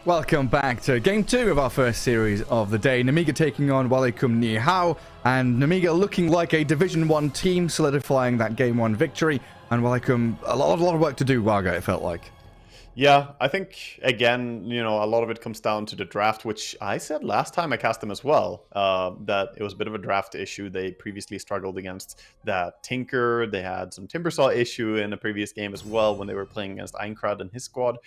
Welcome back to Game 2 of our first series of the day. Nemiga taking on UALEIKUMNIHAO, and Nemiga looking like a Division 1 team, solidifying that Game 1 victory. And Waleikum, a lot of work to do, Waga, it felt like. Yeah, I think, again, a lot of it comes down to the draft, which I said last time I cast them as well, that it was a bit of a draft issue. They previously struggled against that Tinker. They had some Timbersaw issue in a previous game as well when they were playing against Einkrad and his squad.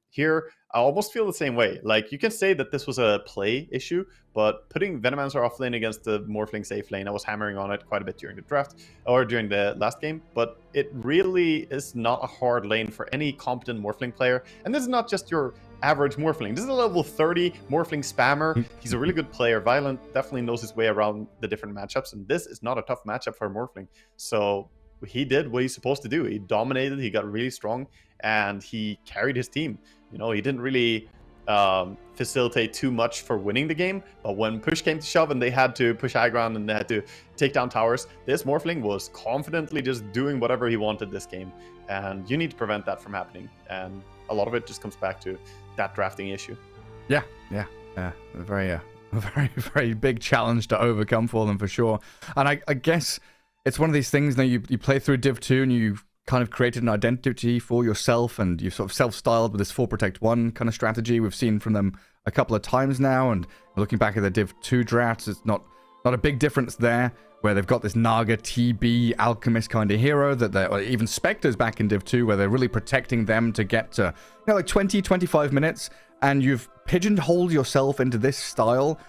Here, I almost feel the same way. Like, you can say that this was a play issue, but putting Venomancer off lane against the Morphling safe lane, I was hammering on it quite a bit during the draft, or during the last game, but it really is not a hard lane for any competent Morphling player. And this is not just your average Morphling. This is a level 30 Morphling spammer. He's a really good player. Violent definitely knows his way around the different matchups, and this is not a tough matchup for a Morphling. So he did what he's supposed to do. He dominated, he got really strong, and he carried his team. He didn't really facilitate too much for winning the game, but when push came to shove and they had to push high ground and they had to take down towers, this Morphling was confidently just doing whatever he wanted this game, and you need to prevent that from happening. And a lot of it just comes back to that drafting issue. Yeah, a very big challenge to overcome for them, for sure. And I guess it's one of these things that you play through Div 2 and you've kind of created an identity for yourself, and you've sort of self-styled with this 4 Protect 1 kind of strategy. We've seen from them a couple of times now, and looking back at the Div 2 drafts, it's not a big difference there, where they've got this Naga, TB, Alchemist kind of hero, that they're, or even Spectres back in Div 2, where they're really protecting them to get to, like 20-25 minutes, and you've pigeonholed yourself into this style.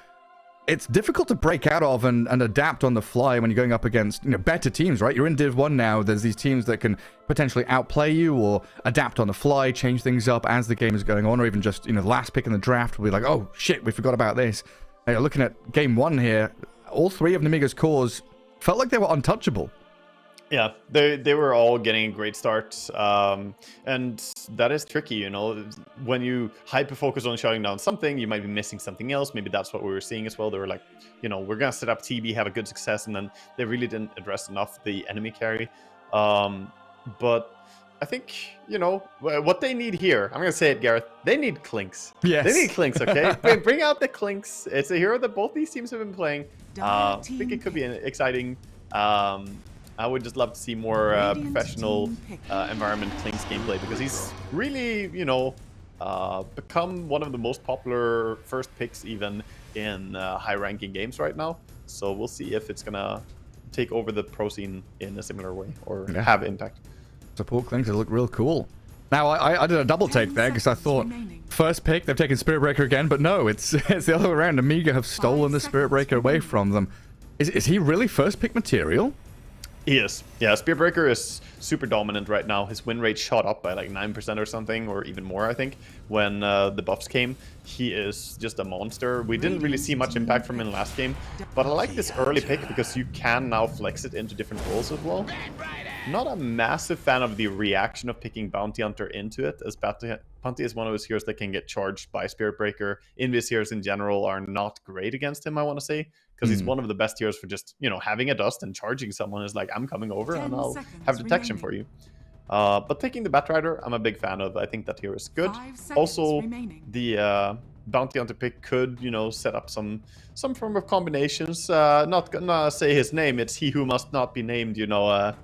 It's difficult to break out of and adapt on the fly when you're going up against better teams, right? You're in Div 1 now. There's these teams that can potentially outplay you or adapt on the fly, change things up as the game is going on, or even just, the last pick in the draft will be like, oh shit, we forgot about this. Looking at Game 1 here, all 3 of Nemiga's cores felt like they were untouchable. Yeah, they were all getting a great start, and that is tricky, when you hyper-focus on shutting down something, you might be missing something else. Maybe that's what we were seeing as well. They were like, we're going to set up TB, have a good success, and then they really didn't address enough the enemy carry. But I think, what they need here, I'm going to say it, Gareth, they need Clinks. Yes. They need Clinks, okay? Bring out the Clinks. It's a hero that both these teams have been playing. I think it could be an exciting... I would just love to see more professional environment Clinks gameplay, because he's really, become one of the most popular first picks even in high-ranking games right now. So we'll see if it's going to take over the pro scene in a similar way or have impact. Support Clinks look real cool. Now, I did a double take there because I thought, first pick, they've taken Spirit Breaker again, but no, it's the other way around. Nemiga have stolen the Spirit Breaker away from them. Is he really first pick material? He is. Yeah, Spirit Breaker is super dominant right now. His win rate shot up by like 9% or something, or even more, I think, when the buffs came. He is just a monster. We didn't really see much impact from him in the last game, but I like this early pick because you can now flex it into different roles as well. Not a massive fan of the reaction of picking Bounty Hunter into it, as Bounty is one of those heroes that can get charged by Spirit Breaker. Invis heroes in general are not great against him, I want to say, because he's one of the best heroes for just, having a dust and charging someone is like, I'm coming over and I'll have detection for you. But taking the Batrider, I'm a big fan of. I think that hero is good. Also, the Bounty Hunter pick could, set up some form of combinations. Not gonna say his name. It's he who must not be named.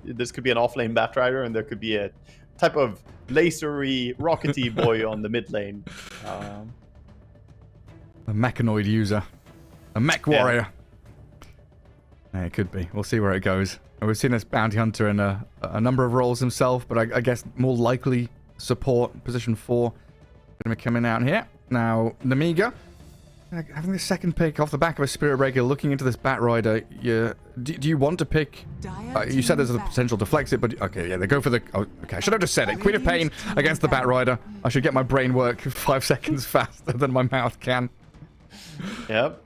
This could be an off-lane Batrider, and there could be a type of lasery, rockety boy on the mid lane. A mechanoid user, a mech warrior. Yeah, it could be. We'll see where it goes. We've seen this Bounty Hunter in a number of roles himself, but I guess more likely support, position 4. Going to be coming out here. Now, Nemiga, having the second pick off the back of a Spirit Breaker, looking into this Batrider, do you want to pick... you said there's the potential to flex it, but... Okay, yeah, they go for the... Oh, okay, I should have just said it. Queen of Pain against the Batrider. I should get my brain work 5 seconds faster than my mouth can. Yep.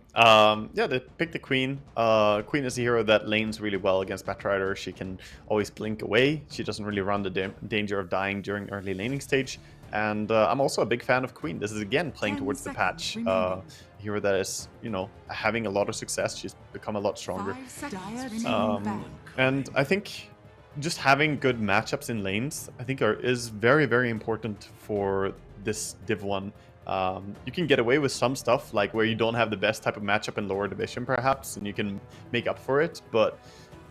They picked the Queen. Queen is a hero that lanes really well against Batrider. She can always blink away. She doesn't really run the danger of dying during early laning stage. And I'm also a big fan of Queen. This is, again, playing towards the patch. A hero that is, having a lot of success. She's become a lot stronger. And I think just having good matchups in lanes, I think, is very, very important for this Div 1. You can get away with some stuff, like where you don't have the best type of matchup in lower division, perhaps, and you can make up for it. But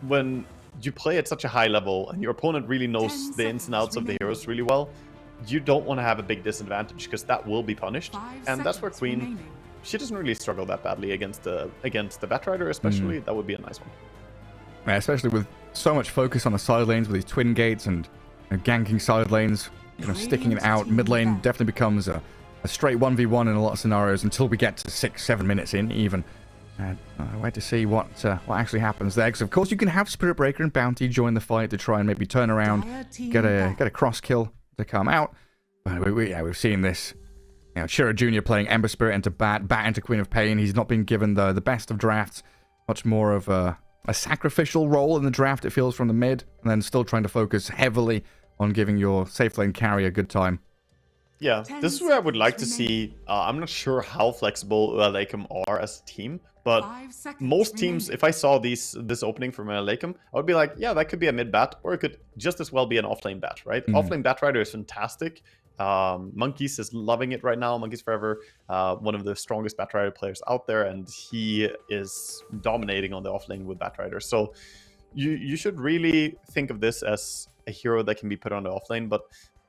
when you play at such a high level and your opponent really knows the ins and outs of the heroes really well, you don't want to have a big disadvantage, because that will be punished. And that's where Queen, she doesn't really struggle that badly against the Batrider, especially. That would be a nice one. Yeah, especially with so much focus on the side lanes with these twin gates and ganking side lanes, sticking it out. Mid lane definitely becomes a straight 1v1 in a lot of scenarios until we get to 6-7 minutes in even. And I wait to see what actually happens there, because of course you can have Spirit Breaker and Bounty join the fight to try and maybe turn around, get a cross kill to come out. But we've seen this. Shiro Jr. playing Ember Spirit into Bat into Queen of Pain. He's not been given the best of drafts, much more of a sacrificial role in the draft, it feels, from the mid, and then still trying to focus heavily on giving your safe lane carry a good time. Yeah, this is where I would like to see. I'm not sure how flexible UALEIKUM are as a team, but most teams, if I saw this opening from UALEIKUM, I would be like, yeah, that could be a mid bat, or it could just as well be an offlane bat, right? Offlane Batrider is fantastic. Monkeys is loving it right now. Monkeys Forever, one of the strongest Batrider players out there, and he is dominating on the offlane with Batrider. So you should really think of this as a hero that can be put on the offlane, but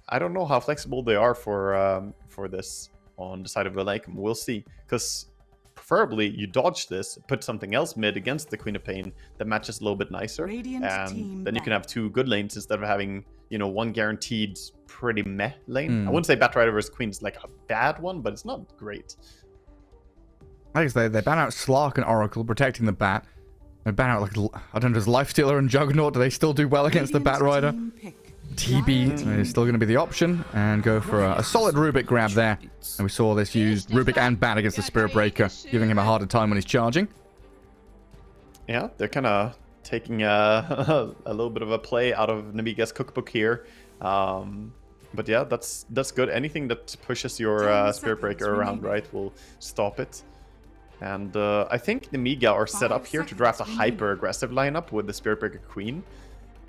I don't know how flexible they are for this on the side of UALEIKUM. We'll see, because preferably you dodge this, put something else mid against the Queen of Pain that matches a little bit nicer, and then you can have two good lanes instead of having, one guaranteed pretty meh lane. I wouldn't say Batrider versus Queen is like a bad one, but it's not great. I guess they ban out Slark and Oracle, protecting the Bat. They ban out, like, I don't know, does Lifestealer and Juggernaut, do they still do well against the Batrider? TB is still going to be the option, and go for a solid Rubik grab there. And we saw this used Rubik and Bat against the Spirit Breaker, giving him a harder time when he's charging. Yeah, they're kind of taking a little bit of a play out of Nemiga's cookbook here. But yeah, that's good. Anything that pushes your Spirit Breaker around, right, will stop it. And I think Nemiga are set up here to draft a hyper-aggressive lineup with the Spirit Breaker Queen,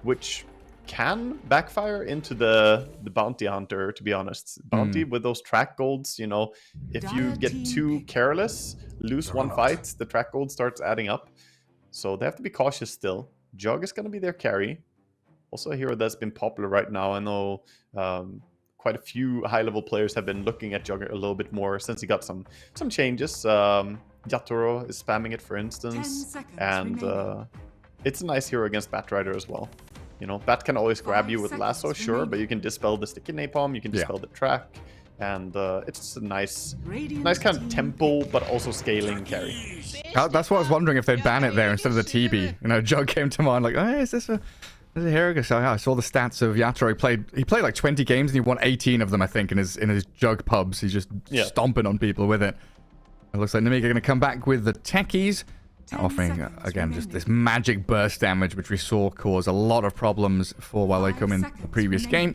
which can backfire into the Bounty Hunter, to be honest. Bounty with those track golds, if you get too careless, lose one fight, the track gold starts adding up. So they have to be cautious still. Jug is going to be their carry. Also a hero that's been popular right now. I know quite a few high-level players have been looking at Jug a little bit more since he got some changes. Yatoro is spamming it, for instance. And it's a nice hero against Batrider as well. Bat can always grab you with lasso, sure, but you can dispel the sticky napalm, you can dispel the track, and it's just a nice kind of tempo, but also scaling carry. That's what I was wondering, if they'd ban it there instead of the TB. Jug came to mind, like, oh, is this a hero? So I saw the stats of Yatoro. He played like 20 games and he won 18 of them, I think, in his Jug pubs. He's just stomping on people with it. It looks like Nemiga going to come back with the techies, offering, again, just this magic burst damage, which we saw cause a lot of problems for UALEIKUM in the previous game.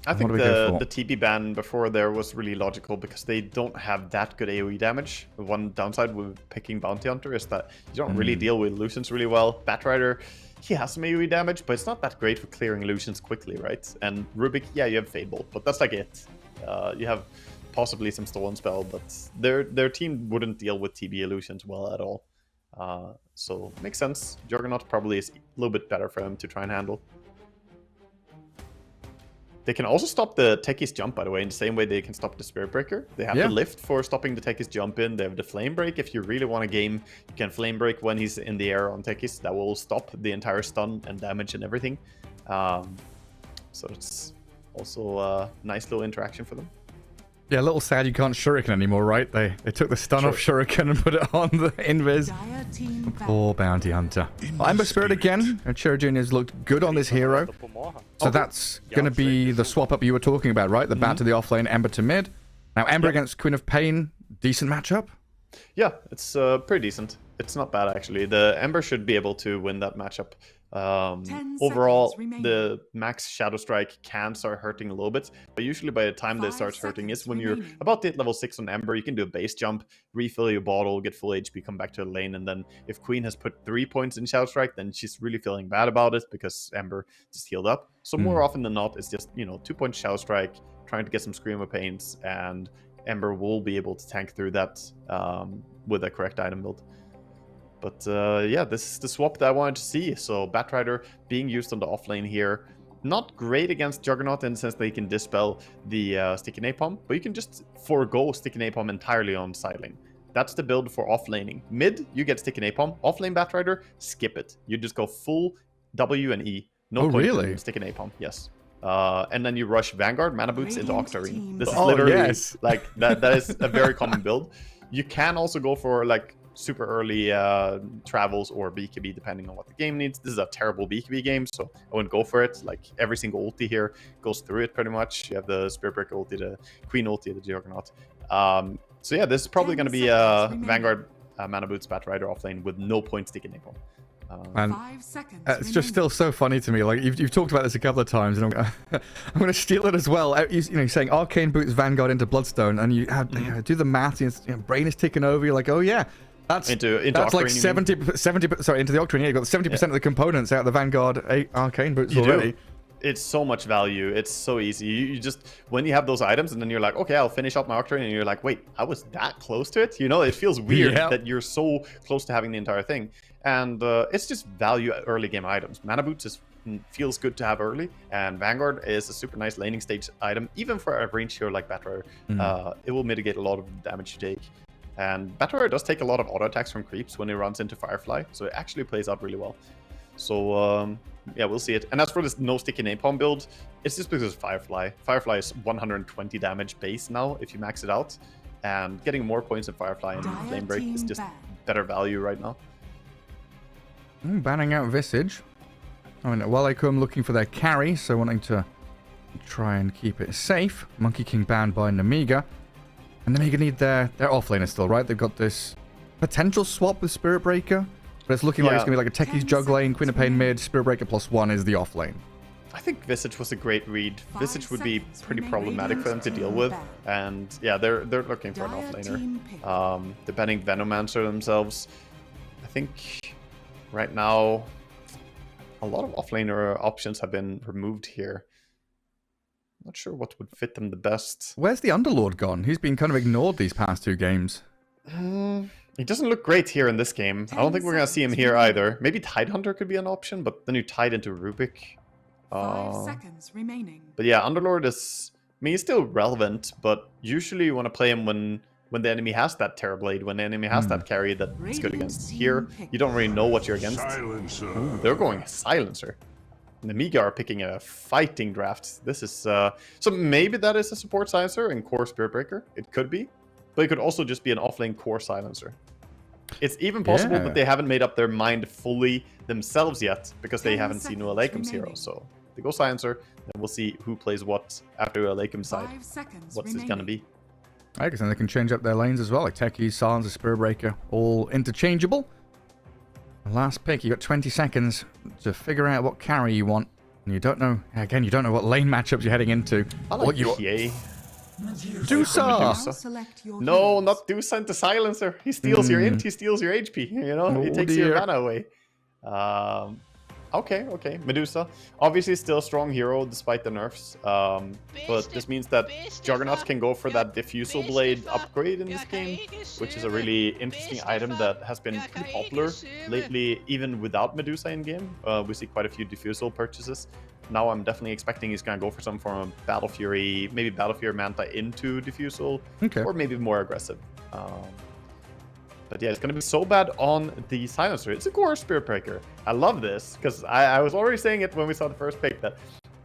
I think the TP ban before there was really logical, because they don't have that good AoE damage. The one downside with picking Bounty Hunter is that you don't really deal with illusions really well. Batrider, he has some AoE damage, but it's not that great for clearing illusions quickly, right? And Rubik, yeah, you have Fade Bolt, but that's like it. You have possibly some Stolen Spell, but their team wouldn't deal with TB illusions well at all. So makes sense. Juggernaut probably is a little bit better for him to try and handle. They can also stop the Techies jump, by the way, in the same way they can stop the Spirit Breaker. They have the lift for stopping the Techies jump in. They have the Flame Break. If you really want a game, you can Flame Break when he's in the air on Techies. That will stop the entire stun and damage and everything. So it's also a nice little interaction for them. Yeah, a little sad you can't Shuriken anymore, right? They took the stun off Shuriken and put it on the Invis. Poor Bounty Hunter. Well, Ember Spirit again. And Shiro Jr. has looked good on this hero. So that's going to be the swap up you were talking about, right? The Bat to the offlane, Ember to mid. Now, Ember against Queen of Pain, decent matchup? Yeah, it's pretty decent. It's not bad, actually. The Ember should be able to win that matchup. Overall, remaining. the max Shadow Strike can start hurting a little bit, but usually by the time that it 5 starts hurting is when seconds you're remaining. about to hit level 6 on Ember. You can do a base jump, refill your bottle, get full HP, come back to the lane, and then if Queen has put 3 points in Shadow Strike, then she's really feeling bad about it because Ember just healed up. So more often than not, it's just, 2 points Shadow Strike, trying to get some Screamer Paints, and Ember will be able to tank through that with a correct item build. But yeah, this is the swap that I wanted to see. So Batrider being used on the offlane here. Not great against Juggernaut in the sense that you can dispel the Sticky Napalm, but you can just forego Sticky Napalm entirely on side lane. That's the build for offlaning. Mid, you get Sticky Napalm. Offlane Batrider, skip it. You just go full W and E. No point in Sticky Napalm. Yes. And then you rush Vanguard, Mana Boots into Octarine. This is literally like that is a very common build. You can also go for like super early travels or BKB depending on what the game needs. This is a terrible BKB game, so I wouldn't go for it. Like every single ulti here goes through it pretty much. You have the Spirit Breaker ulti, the Queen ulti, the Juggernaut. So yeah, this is probably going to be Vanguard Mana Boots Batrider offlane with no point sticking Napalm. And 5 seconds it's just still so funny to me. Like you've talked about this a couple of times, and I'm going to steal it as well. You're saying Arcane Boots Vanguard into Bloodstone, and you do the math. Brain is ticking over. You're like, oh yeah, that's into that's like Octarine, 70. Sorry, into the Octarine. Yeah, you got 70% of the components out of the Vanguard Arcane Boots already. It's so much value. It's so easy. You just, when you have those items and then you're like, okay, I'll finish up my Octarine, and you're like, wait, I was that close to it? It feels weird that you're so close to having the entire thing. And it's just value early game items. Mana Boots feels good to have early, and Vanguard is a super nice laning stage item, even for a range hero like Batrider. It will mitigate a lot of the damage you take. And Batrider does take a lot of auto attacks from creeps when he runs into Firefly, so it actually plays out really well. So yeah, we'll see it. And as for this no sticky napalm build, it's just because of Firefly. Firefly is 120 damage base now if you max it out, and getting more points in Firefly and Flame Break is just better value right now. Banning out Visage. I mean, UALEIKUM looking for their carry, so wanting to try and keep it safe. Monkey King banned by Nemiga. And Nemiga need their offlaner still, right? They've got this potential swap with Spirit Breaker, but it's looking like it's going to be like a Techie's Jug lane, Queen of Pain mid, Spirit Breaker +1 is the offlane. I think Visage was a great read. Visage would be pretty problematic for them to deal with, and yeah, they're looking for an offlaner. Depending Venomancer themselves, I think right now a lot of offlaner options have been removed here. Not sure what would fit them the best. Where's the Underlord gone? He's been kind of ignored these past two games. He doesn't look great here in this game. I don't think we're going to see him here either. Maybe Tidehunter could be an option, but then you tide into Rubik. 5 seconds remaining. But yeah, Underlord is... I mean, he's still relevant, but usually you want to play him when the enemy has that Terrorblade, when the enemy has that carry that it's good against. Here, you don't really know what you're against. Ooh, they're going Silencer. Nemiga are picking a fighting draft. This is... so maybe that is a support Silencer in core Spirit Breaker. It could be. But it could also just be an offlane core Silencer. It's even possible that they haven't made up their mind fully themselves yet, because they haven't seen UALEIKUM's hero. So they go Silencer, then we'll see who plays what after UALEIKUM's side. What's it gonna be? I guess then they can change up their lanes as well, like Techie, Silencer, Spirit Breaker, all interchangeable. Last pick, you got 20 seconds to figure out what carry you want. And you don't know, again, you don't know what lane matchups you're heading into. I like PA. Dusa! No, not Dusa into Silencer. He steals your int, he steals your HP, he takes your mana away. Okay, Medusa. Obviously still a strong hero despite the nerfs. But this means that Juggernauts can go for that Diffusal Blade upgrade in this game, which is a really interesting item that has been pretty popular lately, even without Medusa in game. We see quite a few Diffusal purchases. Now I'm definitely expecting he's going to go for some form of Battle Fury, maybe Battle Fury Manta into Diffusal, or maybe more aggressive. But yeah, it's going to be so bad on the Silencer. It's a core Spirit Breaker. I love this, because I was already saying it when we saw the first pick, that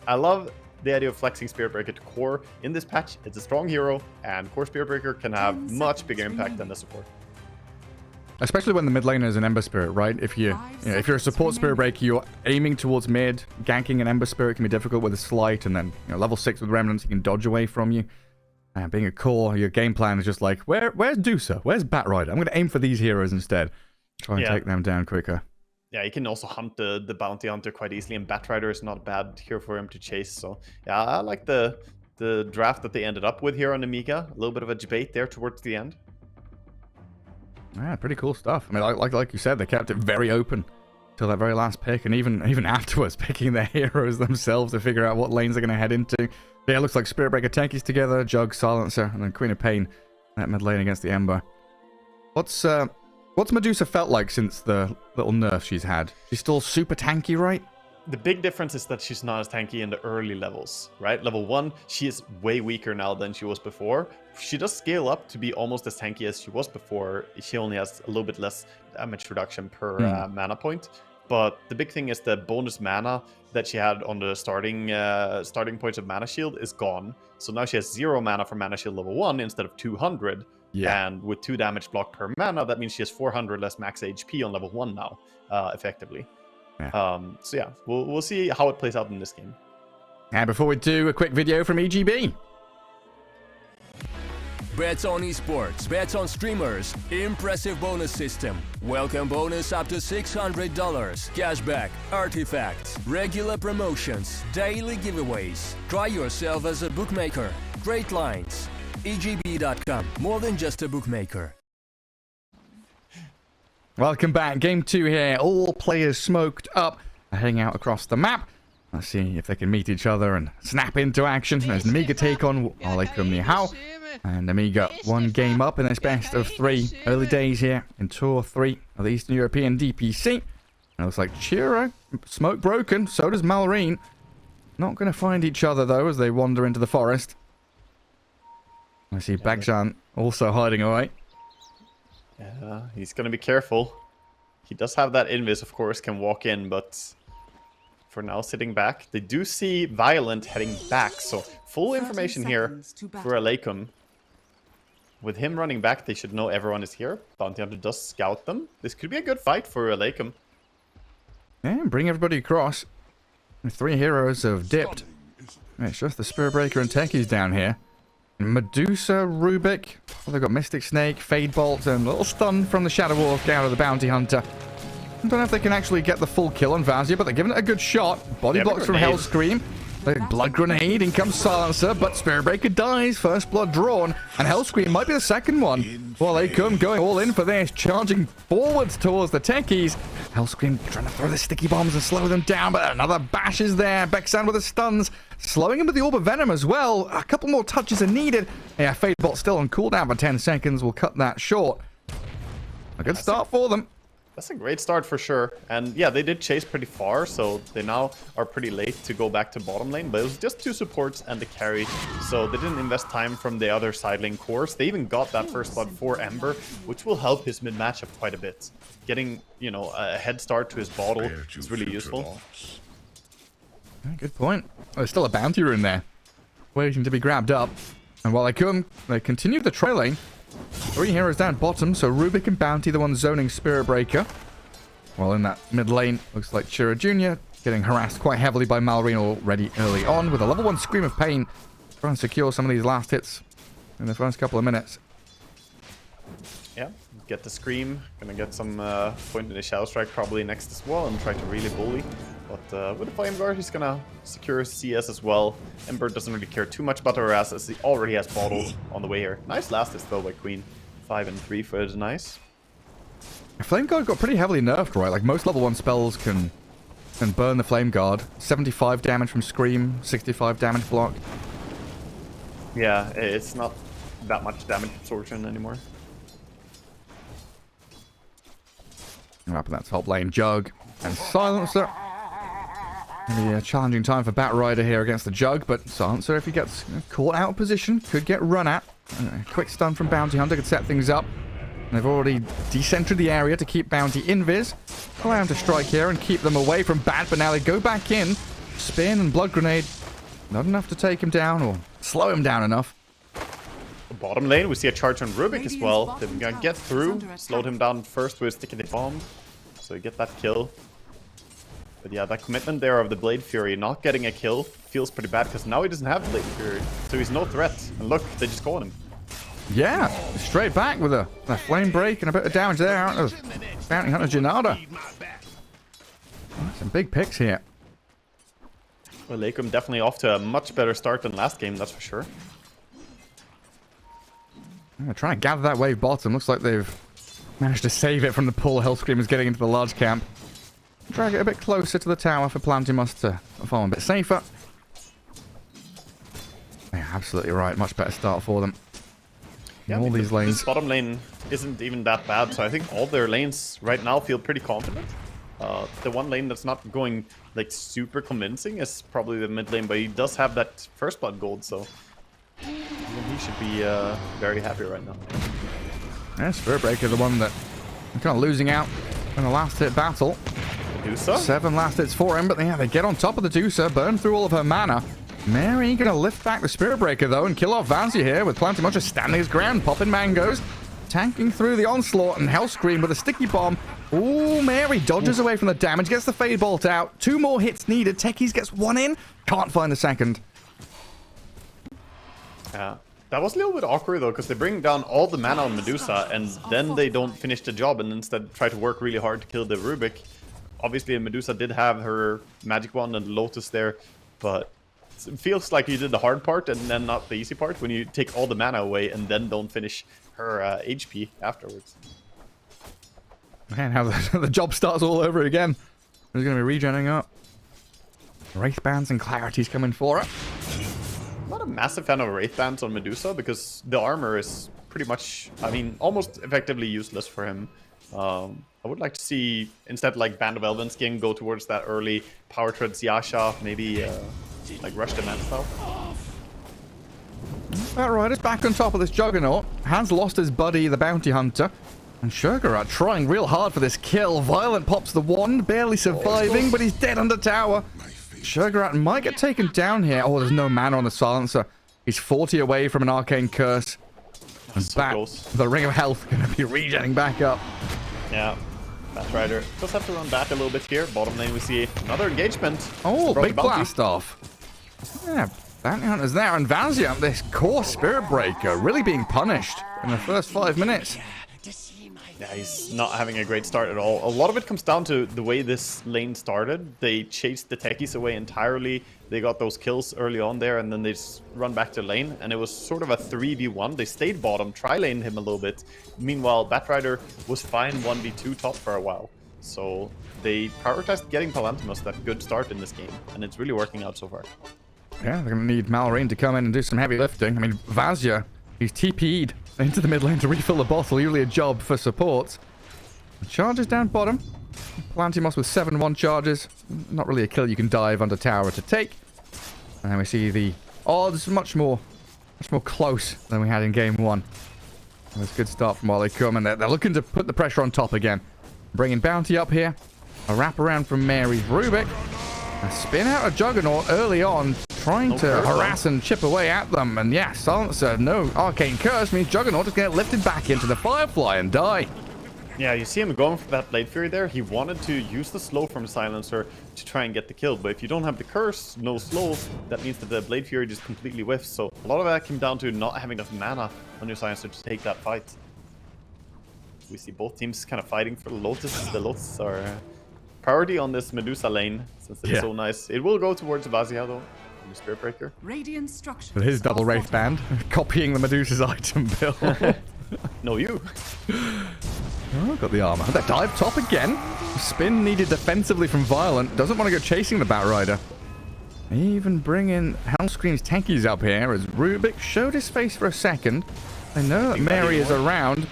I love the idea of flexing Spirit Breaker to core in this patch. It's a strong hero, and core Spirit Breaker can have much bigger impact than the support. Especially when the mid laner is an Ember Spirit, right? If you're a support Spirit Breaker, you're aiming towards mid, ganking an Ember Spirit can be difficult with a Slight, and then level 6 with Remnants, he can dodge away from you. And being a core, your game plan is just like, where's Dusa? Where's Batrider? I'm going to aim for these heroes instead. Try and take them down quicker. Yeah, he can also hunt the bounty hunter quite easily, and Batrider is not bad here for him to chase. So yeah, I like the draft that they ended up with here on Nemiga. A little bit of a debate there towards the end. Yeah, pretty cool stuff. I mean, like you said, they kept it very open till that very last pick, and even afterwards, picking their heroes themselves to figure out what lanes they're going to head into. But yeah, it looks like Spirit Breaker techies together, Jug, Silencer, and then Queen of Pain that mid lane against the Ember. What's Medusa felt like since the little nerf she's had? She's still super tanky, right? The big difference is that she's not as tanky in the early levels, right? Level 1, she is way weaker now than she was before. She does scale up to be almost as tanky as she was before. She only has a little bit less damage reduction per mana point. But the big thing is the bonus mana that she had on the starting points of Mana Shield is gone. So now she has 0 mana for Mana Shield level 1 instead of 200. Yeah. And with 2 damage block per mana, that means she has 400 less max HP on level 1 now, effectively. Yeah. So yeah, we'll see how it plays out in this game. And before we do, a quick video from EGB. Bets on esports, bets on streamers, impressive bonus system. Welcome bonus up to $600, cashback, artifacts, regular promotions, daily giveaways. Try yourself as a bookmaker. Great lines. EGB.com, more than just a bookmaker. Welcome back. Game 2 here. All players smoked up, heading out across the map. Let's see if they can meet each other and snap into action. There's Nemiga take on UALEIKUMNIHAO. And Nemiga 1 game up in this best of 3. Early days here in Tour 3 of the Eastern European DPC. And it looks like Chiro, smoke broken. So does Malrine. Not going to find each other, though, as they wander into the forest. I see Bagjan also hiding away. Yeah, he's going to be careful. He does have that invis, of course, can walk in, but for now sitting back. They do see Violent heading back, so full information here for UALEIKUM. With him running back, they should know everyone is here. Bounty Hunter does scout them. This could be a good fight for UALEIKUM. Yeah, bring everybody across. The 3 heroes have dipped. It's just the Spirit Breaker and Techies down here. Medusa, Rubik, well, they've got Mystic Snake, Fade Bolt, and a little stun from the Shadow Walk out of the Bounty Hunter. I don't know if they can actually get the full kill on Vazia, but they're giving it a good shot. Body blocks from Hellscream. Blood Grenade, in comes Silencer, but Spirit Breaker dies. First blood drawn, and Hellscream might be the second one. UALEIKUM going all in for this, charging forwards towards the Techies. Hellscream trying to throw the sticky bombs and slow them down, but another bash is there. Beksan with the stuns, slowing him with the Orb of Venom as well. A couple more touches are needed. Yeah, Fade Bolt still on cooldown for 10 seconds. We'll cut that short. A good start for them. That's a great start for sure. And yeah, they did chase pretty far, so they now are pretty late to go back to bottom lane. But it was just 2 supports and the carry, so they didn't invest time from the other side lane course. They even got that first blood for Ember, which will help his mid matchup quite a bit. Getting, you know, a head start to his bottle is really useful. Yeah, good point. Oh, there's still a bounty rune there, waiting to be grabbed up. And UALEIKUM, they continue the trailing. 3 heroes down bottom, so Rubik and Bounty, the one zoning Spirit Breaker. While in that mid lane, looks like Chiro Jr. getting harassed quite heavily by Malrine already early on, with a level 1 Scream of Pain. Trying to secure some of these last hits in the first couple of minutes. Yeah, get the Scream. Gonna get some point in the Shadow Strike probably next as well, and try to really bully. But with the Flame Guard, he's gonna secure CS as well. Ember doesn't really care too much about the harass, as he already has bottle on the way here. Nice last hit though by Queen. 5 and 3 for it, nice. Flame Guard got pretty heavily nerfed, right? Like most level 1 spells can burn the Flame Guard. 75 damage from Scream, 65 damage block. Yeah, it's not that much damage absorption anymore. Up in that top lane, Jug and Silencer. Maybe a challenging time for Batrider here against the Jug, but Silencer, if he gets caught out of position, could get run at. A quick stun from Bounty Hunter could set things up. And they've already decentered the area to keep Bounty invis. Allow him to strike here and keep them away from Bat, but now they go back in. Spin and Blood Grenade. Not enough to take him down or slow him down enough. Bottom lane, we see a charge on Rubik as well. They're gonna get through, slowed him down first with Sticky Bomb. So you get that kill. But yeah, that commitment there of the Blade Fury not getting a kill feels pretty bad, because now he doesn't have Blade Fury. So he's no threat. And look, they just caught him. Yeah, straight back with a flame break and a bit of damage there out of Bounty Hunter Janada. Some big picks here. Well, Leikum definitely off to a much better start than last game, that's for sure. Trying to gather that wave bottom. Looks like they've managed to save it from the pull. Hellscream is getting into the large camp. Drag it a bit closer to the tower for Plantimus to farm a bit safer. Yeah, absolutely right. Much better start for them. Yeah, All these lanes. This bottom lane isn't even that bad, so I think all their lanes right now feel pretty confident. The one lane that's not going like super convincing is probably the mid lane, but he does have that first blood gold, so he should be very happy right now. Yeah, Spirit Breaker, the one that kind of losing out in the last hit battle. Medusa? 7 last hits for him, but yeah, they get on top of the Medusa, burn through all of her mana. Mary gonna lift back the Spirit Breaker though and kill off Vanzia here with Plantimus just standing his ground, popping mangoes, tanking through the onslaught, and Hellscream with a sticky bomb. Ooh, Mary dodges away from the damage, gets the Fade Bolt out. 2 more hits needed. Techies gets 1 in, can't find the second. Yeah. That was a little bit awkward though, because they bring down all the mana on Medusa and then they don't finish the job and instead try to work really hard to kill the Rubik. Obviously, Medusa did have her magic wand and Lotus there, but it feels like you did the hard part and then not the easy part when you take all the mana away and then don't finish her HP afterwards. Man, how the job starts all over again. There's going to be regenning up. Wraith Bands and Clarity's coming for it. Not a massive fan of Wraith Bands on Medusa because the armor is pretty much, I mean, almost effectively useless for him. I would like to see, instead, like Band of Elvenskin go towards that early Power Treads Yasha, maybe like Rush the Man style. That Rider's back on top of this Juggernaut. Has lost his buddy, the Bounty Hunter. And Sugarat trying real hard for this kill. Violent pops the wand, barely surviving, but he's dead under tower. Sugarat might get taken down here. Oh, there's no mana on the Silencer. He's 40 away from an Arcane Curse. And So back, close. the Ring of Health going to be regenning back up. Yeah, Bat Rider does have to run back a little bit here. Bottom lane we see another engagement. Oh, Broke big the bounty. blast off. Yeah, Bounty Hunter's there. And Vanzia, this core Spirit Breaker, really being punished in the first 5 minutes. Yeah, he's not having a great start at all. A lot of it comes down to the way this lane started. They chased the techies away entirely. They got those kills early on there, and then they just run back to lane. And it was sort of a 3v1. They stayed bottom, tri-laned him a little bit. Meanwhile, Batrider was fine 1v2 top for a while. So they prioritized getting Palantimus that good start in this game, and it's really working out so far. Yeah, they're going to need Malrain to come in and do some heavy lifting. I mean, Vazia, he's TP'd into the mid lane to refill the bottle. Usually a job for supports. Charges down bottom. Plantimus with 7-1 charges. Not really a kill you can dive under tower to take. And then we see the odds much more close than we had in game 1. It was a good start from UALEIKUM, and they're looking to put the pressure on top again. Bringing Bounty up here. A wraparound from Mary's Rubik. A spin out of Juggernaut early on, trying to harass and chip away at them. And yeah, Silencer, no Arcane Curse means Juggernaut is going to get lifted back into the Firefly and die. Yeah, you see him going for that Blade Fury there. He wanted to use the slow from Silencer to try and get the kill. But if you don't have the curse, no slow, that means that the Blade Fury just completely whiffs. So a lot of that came down to not having enough mana on your Silencer to take that fight. We see both teams kind of fighting for the Lotus. The Lotus are priority on this Medusa lane, since it's so nice. It will go towards Vazia though, on the Spirit Breaker. Radiant structures. With his double Wraith Band, copying the Medusa's item build. No, you. Oh, got the armor. That dive top again. Spin needed defensively from Violent. Doesn't want to go chasing the Batrider. Even bringing Hellscream's tankies up here as Rubik showed his face for a second. They know that Mary is around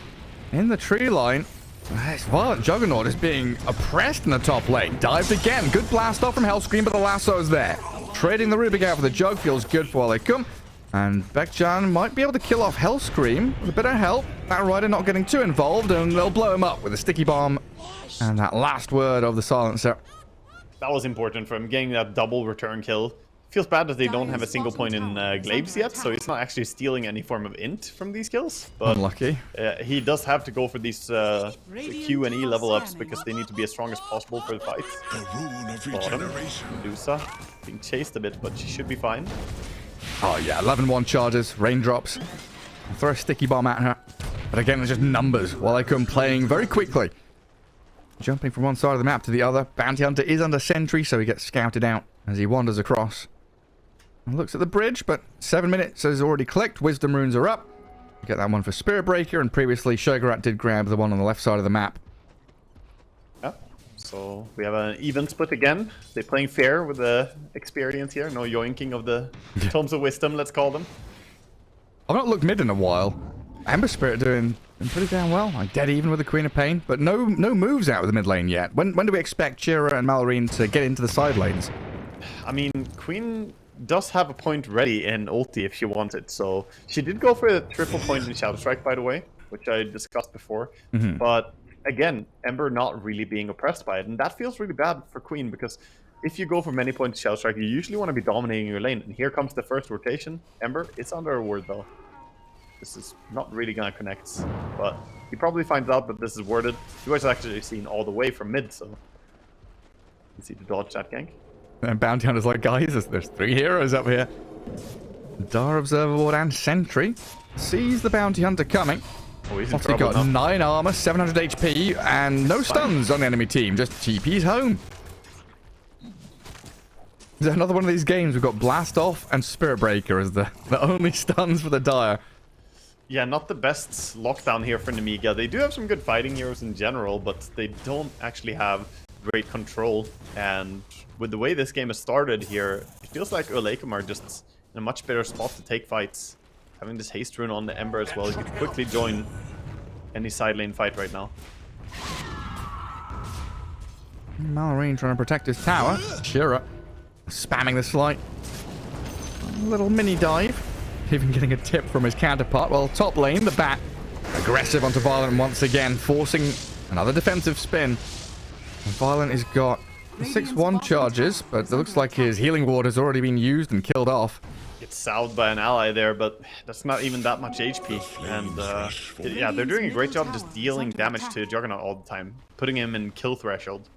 in the tree line. This Violent Juggernaut is being oppressed in the top lane. Dived again. Good blast off from Hellscream, but the lasso's there. Trading the Rubik out for the Jug feels good for UALEIKUM. And Bekjan might be able to kill off Hellscream with a bit of help. That Rider not getting too involved, and they'll blow him up with a sticky bomb. And that last word of the Silencer. That was important for him, getting that double return kill. Feels bad that they don't have a single point in Glaives yet, so he's not actually stealing any form of int from these kills. But unlucky. He does have to go for these Q and E level ups because they need to be as strong as possible for the fight. Bottom, Medusa being chased a bit, but she should be fine. Oh yeah, 11-1 charges, raindrops. Throw a sticky bomb at her. But again, it's just numbers. UALEIKUM playing very quickly. jumping from one side of the map to the other. Bounty Hunter is under sentry, so he gets scouted out as he wanders across. And looks at the bridge, but 7 minutes has already clicked. Wisdom runes are up. Get that one for Spirit Breaker, and previously Shogarat did grab the one on the left side of the map. Yeah, so we have an even split again. They're playing fair with the experience here. No yoinking of the Tomes of Wisdom, let's call them. I've not looked mid in a while. Ember Spirit doing pretty damn well. Like dead even with the Queen of Pain, but no moves out of the mid lane yet. When do we expect Chira and Malorine to get into the side lanes? I mean, Queen does have a point ready in ulti if she wanted, so she did go for a triple point in Shadow Strike, by the way, which I discussed before. But again, Ember not really being oppressed by it, and that feels really bad for Queen, because if you go for many points Shadow Strike, you usually want to be dominating your lane, and here comes the first rotation. Ember, it's under a ward though. This is not really gonna connect, but he probably finds out that this is worded. You guys actually seen all the way from mid, so you see to dodge that gank. And Bounty Hunter's like, guys, there's 3 heroes up here. Dar Observer Ward and Sentry sees the Bounty Hunter coming. Oh, he's in Obviously trouble got now. 9 armor, 700 HP, and no stuns on the enemy team. Just TP's home. There's another one of these games. We've got Blast Off and Spirit Breaker as the only stuns for the Dire. Yeah, not the best lockdown here for Nemiga. They do have some good fighting heroes in general, but they don't actually have great control. And with the way this game has started here, it feels like UALEIKUM are just in a much better spot to take fights. Having this haste rune on the Ember as well, you can quickly join any side lane fight right now. Malorine trying to protect his tower. Shira spamming the slight. A little mini dive. Even getting a tip from his counterpart. Well, top lane, the Bat aggressive onto Violent once again, forcing another defensive spin. And Violent has got 6-1 charges, but it looks like his healing ward has already been used and killed off. Gets salved by an ally there, but that's not even that much HP. And yeah, they're doing a great job just dealing damage to Juggernaut all the time, putting him in kill threshold.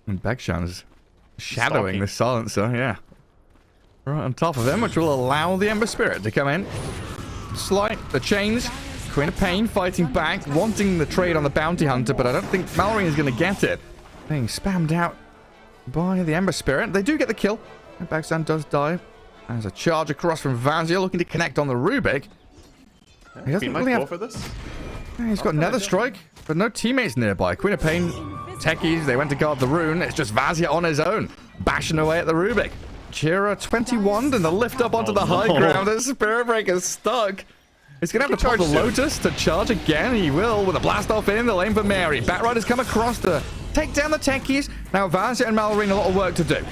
And Bagshan's shadowing Stalking. the silencer, yeah. Right on top of him, which will allow the Ember Spirit to come in. Slight, the chains. Queen of Pain fighting back, wanting the trade on the Bounty Hunter, but I don't think Malorine is going to get it. Being spammed out by the Ember Spirit. They do get the kill. And Bagsan does die. There's a charge across from Vazia looking to connect on the Rubik. He doesn't really have... for this. Yeah, he's got Nether Strike, but no teammates nearby. Queen of Pain, techies, they went to guard the rune. It's just Vazia on his own, bashing away at the Rubik. Chira 21 and the lift up onto the high ground. The Spirit Breaker's stuck. He's going to have to pop the Lotus to charge again. He will with a blast off in. They'll aim for Mary. Batrider's come across to take down the techies. Now Vazia and Malorine a lot of work to do.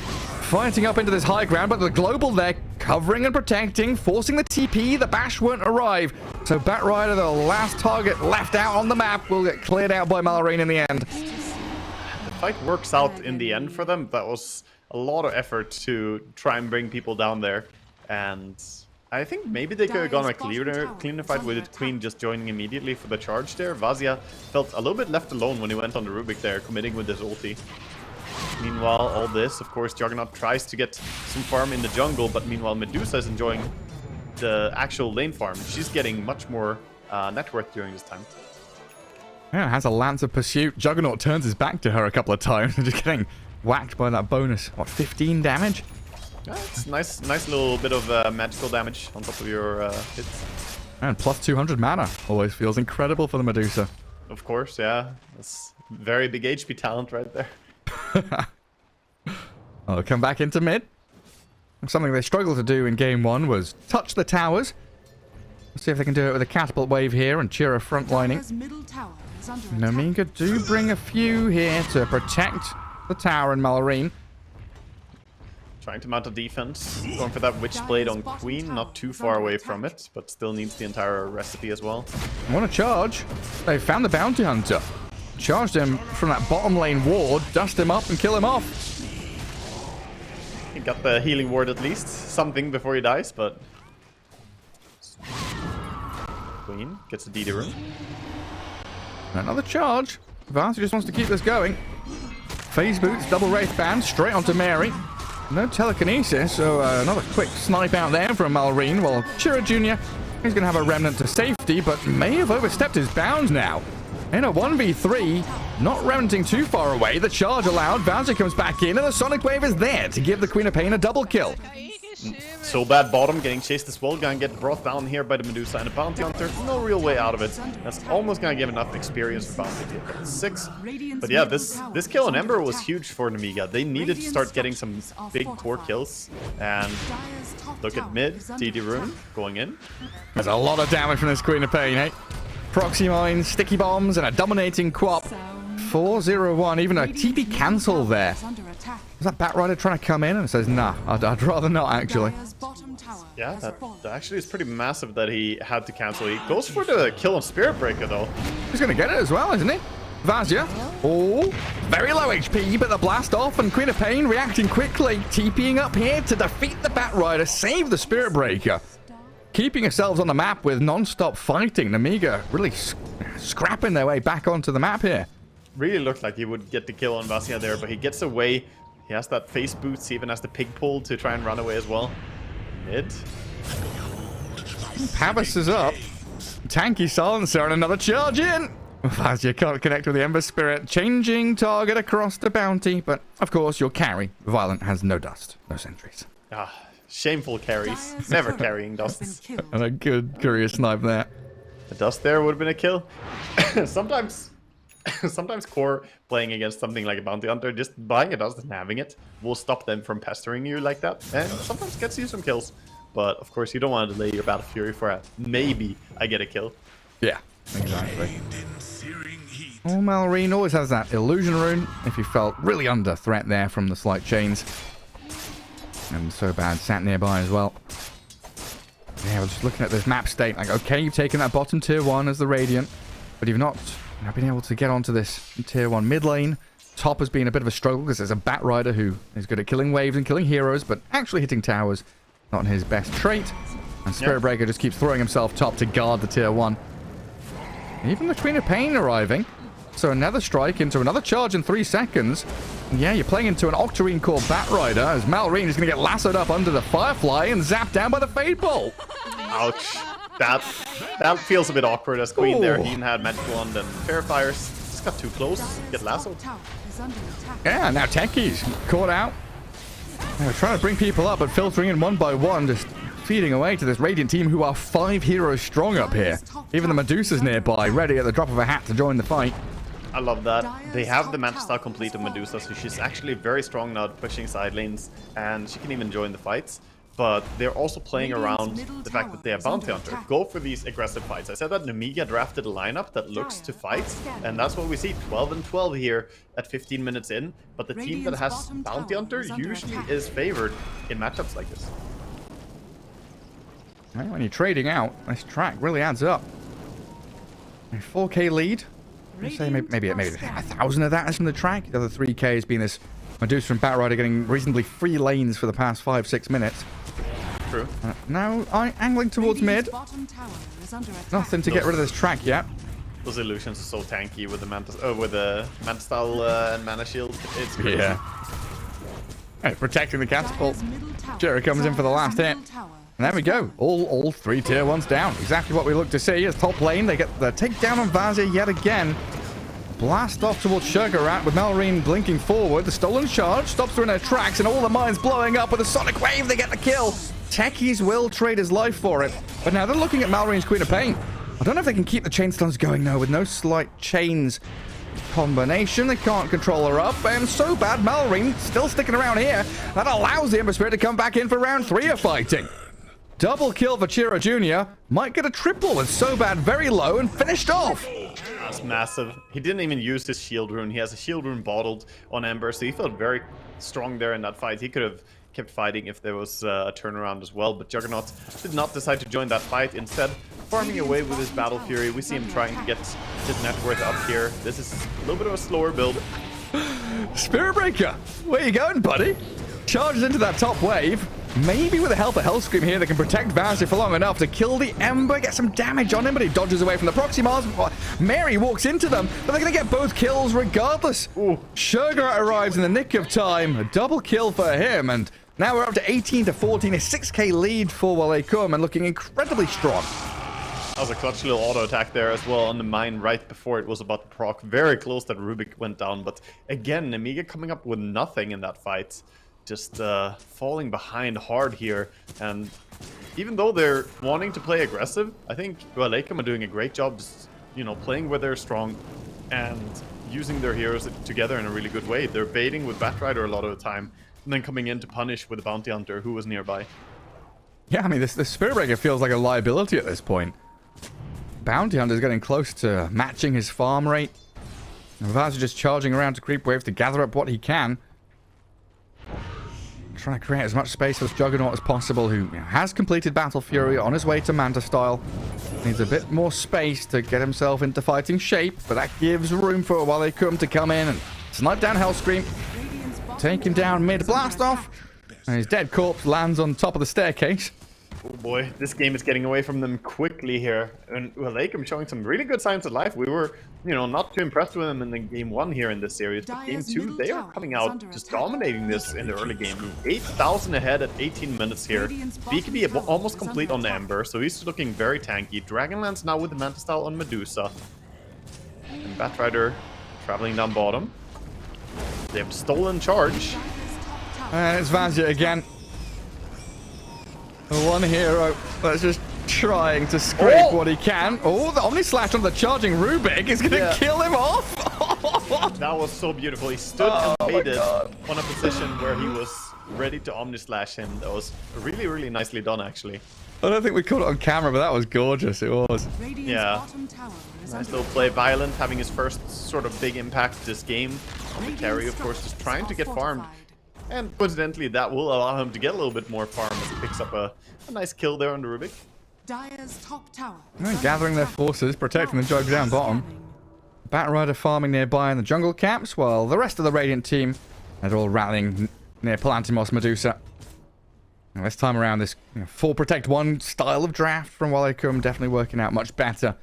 Fighting up into this high ground, but the global there covering and protecting, forcing the TP. The bash won't arrive. So Batrider, the last target left out on the map, will get cleared out by Malorine in the end. The fight works out in the end for them. That was a lot of effort to try and bring people down there, and I think maybe they could have gone a cleaner fight with Queen just joining immediately for the charge there. Vazia felt a little bit left alone when he went on the Rubik there, committing with his ulti. Meanwhile, all this, of course, Juggernaut tries to get some farm in the jungle, but meanwhile Medusa is enjoying the actual lane farm. She's getting much more net worth during this time. Yeah, has a Lance of Pursuit. Juggernaut turns his back to her a couple of times and just getting whacked by that bonus. What, 15 damage? Yeah, it's nice little bit of magical damage on top of your hits. And plus 200 mana. Always feels incredible for the Medusa. Of course, yeah. That's very big HP talent right there. I'll come back into mid. Something they struggled to do in game 1 was touch the towers. Let's see if they can do it with a catapult wave here and Chira frontlining. Nemiga do bring a few here to protect the tower and Malorine. Trying to mount a defense. Going for that Witchblade on Queen. Not too far away from it, but still needs the entire recipe as well. Want to charge? They found the Bounty Hunter. Charged him from that bottom lane ward, dust him up and kill him off. He got the healing ward at least. Something before he dies, but... Queen gets a DD room. Another charge. Vazia just wants to keep this going. Phase boots, double wraith band, straight onto Mary. No telekinesis, so another quick snipe out there from Malorine, while Chira Jr. is going to have a remnant to safety, but may have overstepped his bounds now. In a 1v3, not reventing too far away. The charge allowed. Vazia comes back in, and the Sonic Wave is there to give the Queen of Pain a double kill. So bad bottom, getting chased as well. Gonna get brought down here by the Medusa and the Bounty Hunter. No real way out of it. That's almost gonna give enough experience for Bounty to get 6. But yeah, this kill on Ember was huge for Nemiga. They needed to start getting some big core kills. And look at mid, DD Rune going in. There's a lot of damage from this Queen of Pain, eh? Proxy mines, sticky bombs, and a dominating quap. 4-0-1, even a TP cancel there. Is that Batrider trying to come in? And says, nah, I'd rather not, actually. Yeah, that actually is pretty massive that he had to cancel. He goes for the kill on Spirit Breaker, though. He's going to get it as well, isn't he? Vazia. Oh, very low HP, but the blast off, and Queen of Pain reacting quickly. TPing up here to defeat the Batrider, save the Spirit Breaker. Keeping yourselves on the map with non-stop fighting. Nemiga really scrapping their way back onto the map here. Really looked like he would get the kill on Vazia there, but he gets away. He has that face boots, he even has the pig pull to try and run away as well. Mid. Pavis is up. Tanky silencer and another charge in. Vazia can't connect with the Ember Spirit. Changing target across the Bounty, but of course your carry, Violent, has no dust, no sentries. Ah, shameful carries. Never carrying dusts. And a good courier snipe there. The dust there would have been a kill. Sometimes core playing against something like a Bounty Hunter, just buying a dust and having it will stop them from pestering you like that, and sometimes gets you some kills. But of course you don't want to delay your Battle Fury for a maybe I get a kill. Yeah, exactly. Oh, Malrine always has that illusion rune if you felt really under threat there from the slight chains. And so bad sat nearby as well. Yeah, we're just looking at this map state, like, okay, you've taken that bottom tier 1 as the Radiant, but you've not been able to get onto this tier 1 mid lane. Top has been a bit of a struggle because there's a Batrider who is good at killing waves and killing heroes, but actually hitting towers, not his best trait. And Spirit Breaker just keeps throwing himself top to guard the tier 1. Even the Queen of Pain arriving. So another strike into another charge in 3 seconds. And yeah, you're playing into an Octarine called Batrider as Malrine is going to get lassoed up under the Firefly and zapped down by the Fade Bolt. Ouch. That feels a bit awkward as Queen there. He had Magic Wand and Fair Fires. Just got too close. Get lassoed. Yeah, now Techies caught out. They're trying to bring people up, but filtering in one by one, just feeding away to this Radiant team who are 5 heroes strong up here. Even the Medusa's nearby, ready at the drop of a hat to join the fight. I love that. They have the Mantis style complete of Medusa, so she's actually very strong now at pushing side lanes, and she can even join the fights. But they're also playing around the fact that they are Bounty Hunter. Go for these aggressive fights. I said that Nemiga drafted a lineup that looks to fight, and that's what we see. 12 and 12 here at 15 minutes in. But the team that has Bounty Hunter usually is favored in matchups like this. When you're trading out, this track really adds up. A 4k lead. I'd say maybe 1,000 of that is from the track. The other 3k has been this Medusa and Batrider getting reasonably free lanes for the past 5-6 minutes. True. Now angling towards mid. Nothing to get rid of this track yet. Those illusions are so tanky with the Mantis, Mantis style and Mana Shield. It's crazy. Yeah. Hey, protecting the catapult. Jerry comes in for the last hit. And there we go. All 3 tier 1s down. Exactly what we look to see as top lane. They get the takedown on Vazia yet again. Blast off towards Sugarat with Malrine blinking forward. The stolen charge stops her in her tracks and all the mines blowing up with a sonic wave. They get the kill. Techies will trade his life for it. But now they're looking at Malrine's Queen of Pain. I don't know if they can keep the chain stuns going though with no slight chains combination. They can't control her up. And so bad, Malrine still sticking around here. That allows the Ember Spirit to come back in for round 3 of fighting. Double kill for Chiro Jr. Might get a triple with so bad very low and finished off. That's massive. He didn't even use his shield rune. He has a shield rune bottled on Ember, so he felt very strong there in that fight. He could have kept fighting if there was a turnaround as well, but Juggernaut did not decide to join that fight. Instead, farming away with his Battle Fury. We see him trying to get his net worth up here. This is a little bit of a slower build. Spirit Breaker, where you going, buddy? Charges into that top wave. Maybe with the help of Hellscream here, they can protect Vazia for long enough to kill the Ember, get some damage on him, but he dodges away from the proxy Mars. Mary walks into them, but they're going to get both kills regardless. Sugar arrives in the nick of time. A double kill for him, and now we're up to 18 to 14, a 6k lead for UALEIKUM, and looking incredibly strong. That was a clutch little auto attack there as well on the mine right before it was about to proc. Very close that Rubik went down, but again, Nemiga coming up with nothing in that fight. Just falling behind hard here. And even though they're wanting to play aggressive, I think UALEIKUM are doing a great job just, you know, playing where they're strong and using their heroes together in a really good way. They're baiting with Batrider a lot of the time and then coming in to punish with the Bounty Hunter who was nearby. Yeah, I mean, this Spirit Breaker feels like a liability at this point. Bounty Hunter's getting close to matching his farm rate. Vaz just charging around to creep wave to gather up what he can. Trying to create as much space for this Juggernaut as possible, who has completed Battle Fury on his way to Manta style. Needs a bit more space to get himself into fighting shape, but that gives room for UALEIKUM to come in and snipe down Hellscream. Take him down mid blast off, and his dead corpse lands on top of the staircase. Oh boy, this game is getting away from them quickly here. And UALEIKUM showing some really good signs of life. We were, you know, not too impressed with them in the game 1 here in this series. But game 2, they are coming out just dominating this in the early game. 8,000 ahead at 18 minutes here. BKB almost complete on the Ember, so he's looking very tanky. Dragonlance now with the Manta style on Medusa. And Batrider traveling down bottom. They have stolen charge. And it's Vazia again. The one hero that's just trying to scrape what he can. Oh, the Omni Slash on the charging Rubik is going to kill him off. That was so beautiful. He stood and waited on a position where he was ready to Omni Slash him. That was really, really nicely done, actually. I don't think we caught it on camera, but that was gorgeous. It was. Yeah. Nice little play. Violent having his first sort of big impact this game. On the carry, of course, just trying to get farmed. And coincidentally, that will allow him to get a little bit more farm as he picks up a nice kill there on the Rubik. Dire's top tower. Gathering their forces, protecting the Jug down bottom. Batrider farming nearby in the jungle camps, while the rest of the Radiant team are all rallying near Palantimos Medusa. Now, this time around, this 4 protect 1 style of draft from UALEIKUM definitely working out much better.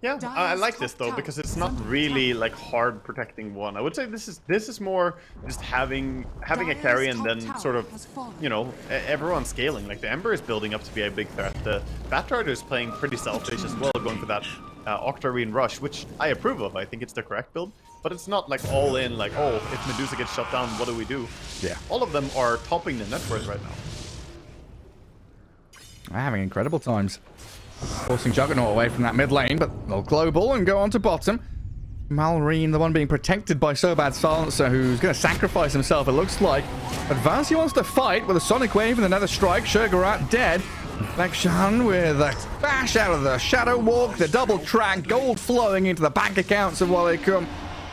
Yeah, I like this though because it's not really like hard protecting 1. I would say this is more just having a carry and then sort of, you know, everyone scaling. Like the Ember is building up to be a big threat. The Batrider is playing pretty selfish as well, going for that Octarine Rush, which I approve of. I think it's the correct build, but it's not like all in. Like, oh, if Medusa gets shut down, what do we do? Yeah. All of them are topping the net worth right now. They're having incredible times. Forcing Juggernaut away from that mid lane, but they'll global and go on to bottom. Malrine, the one being protected by Sobad Silencer, who's going to sacrifice himself, it looks like. Advancy wants to fight with a Sonic Wave and another strike. Shergarat dead. Lekshan with a bash out of the Shadow Walk, the double track, gold flowing into the bank accounts of UALEIKUM.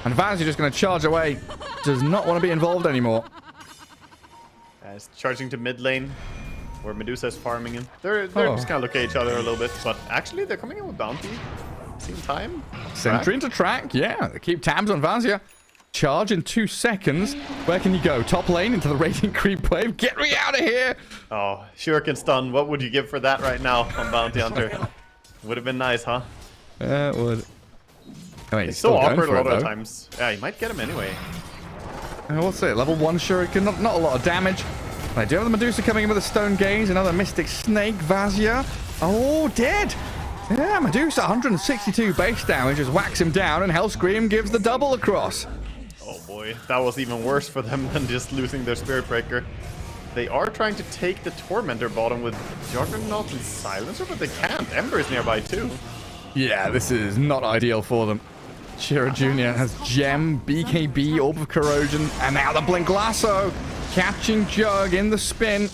And Vanzi just going to charge away. Does not want to be involved anymore. He's charging to mid lane, where Medusa is farming him. They're just kind of looking at each other a little bit, but actually they're coming in with bounty. Same time. Sentry into track, yeah. They keep tabs on Vazia. Charge in 2 seconds. Where can you go? Top lane into the Radiant Creep Wave. Get me out of here! Oh, Shuriken stun. What would you give for that right now on Bounty Hunter? Would have been nice, huh? It would. I mean, It's so awkward a lot of though. times. Yeah, you might get him anyway. What's it? Level 1 Shuriken. Not a lot of damage. They do have the Medusa coming in with a Stone Gaze. Another Mystic Snake. Vazia. Oh, dead! Yeah, Medusa, 162 base damage. Just whacks him down, and Hellscream gives the double across. Oh boy, that was even worse for them than just losing their Spirit Breaker. They are trying to take the Tormentor bottom with Juggernaut and Silencer, but they can't. Ember is nearby too. Yeah, this is not ideal for them. Shira Jr. has Gem, BKB, Orb of Corrosion, and now the Blink Lasso. Catching Jug in the spin.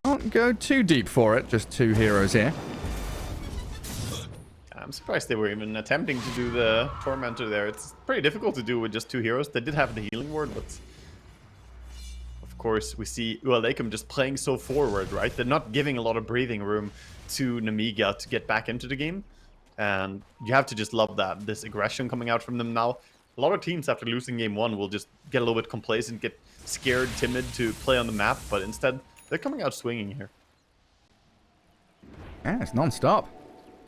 Can't go too deep for it. Just 2 heroes here. I'm surprised they were even attempting to do the Tormentor there. It's pretty difficult to do with just 2 heroes. They did have the healing ward, but of course we see UALEIKUM just playing so forward, right? They're not giving a lot of breathing room to Nemiga to get back into the game. And you have to just love that. This aggression coming out from them now. A lot of teams after losing game 1 will just get a little bit complacent, get scared, timid to play on the map, but instead they're coming out swinging here. Yeah, it's non-stop.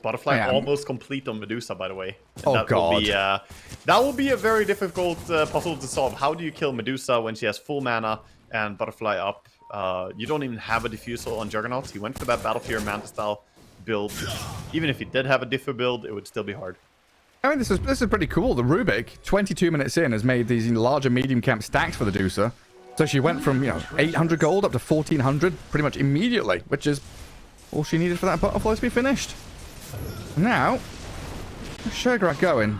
Butterfly almost complete on Medusa, by the way. And Oh, that God. Will be, that will be a very difficult puzzle to solve. How do you kill Medusa when she has full mana and Butterfly up? You don't even have a Diffusal on Juggernaut. He went for that Battlefield Manta style build. Even if he did have a Differ build, it would still be hard. I mean, this is pretty cool. The Rubik, 22 minutes in, has made these larger medium camp stacks for the Medusa. So she went from, 800 gold up to 1400 pretty much immediately, which is all she needed for that butterfly to be finished. Now, where's Shogun going?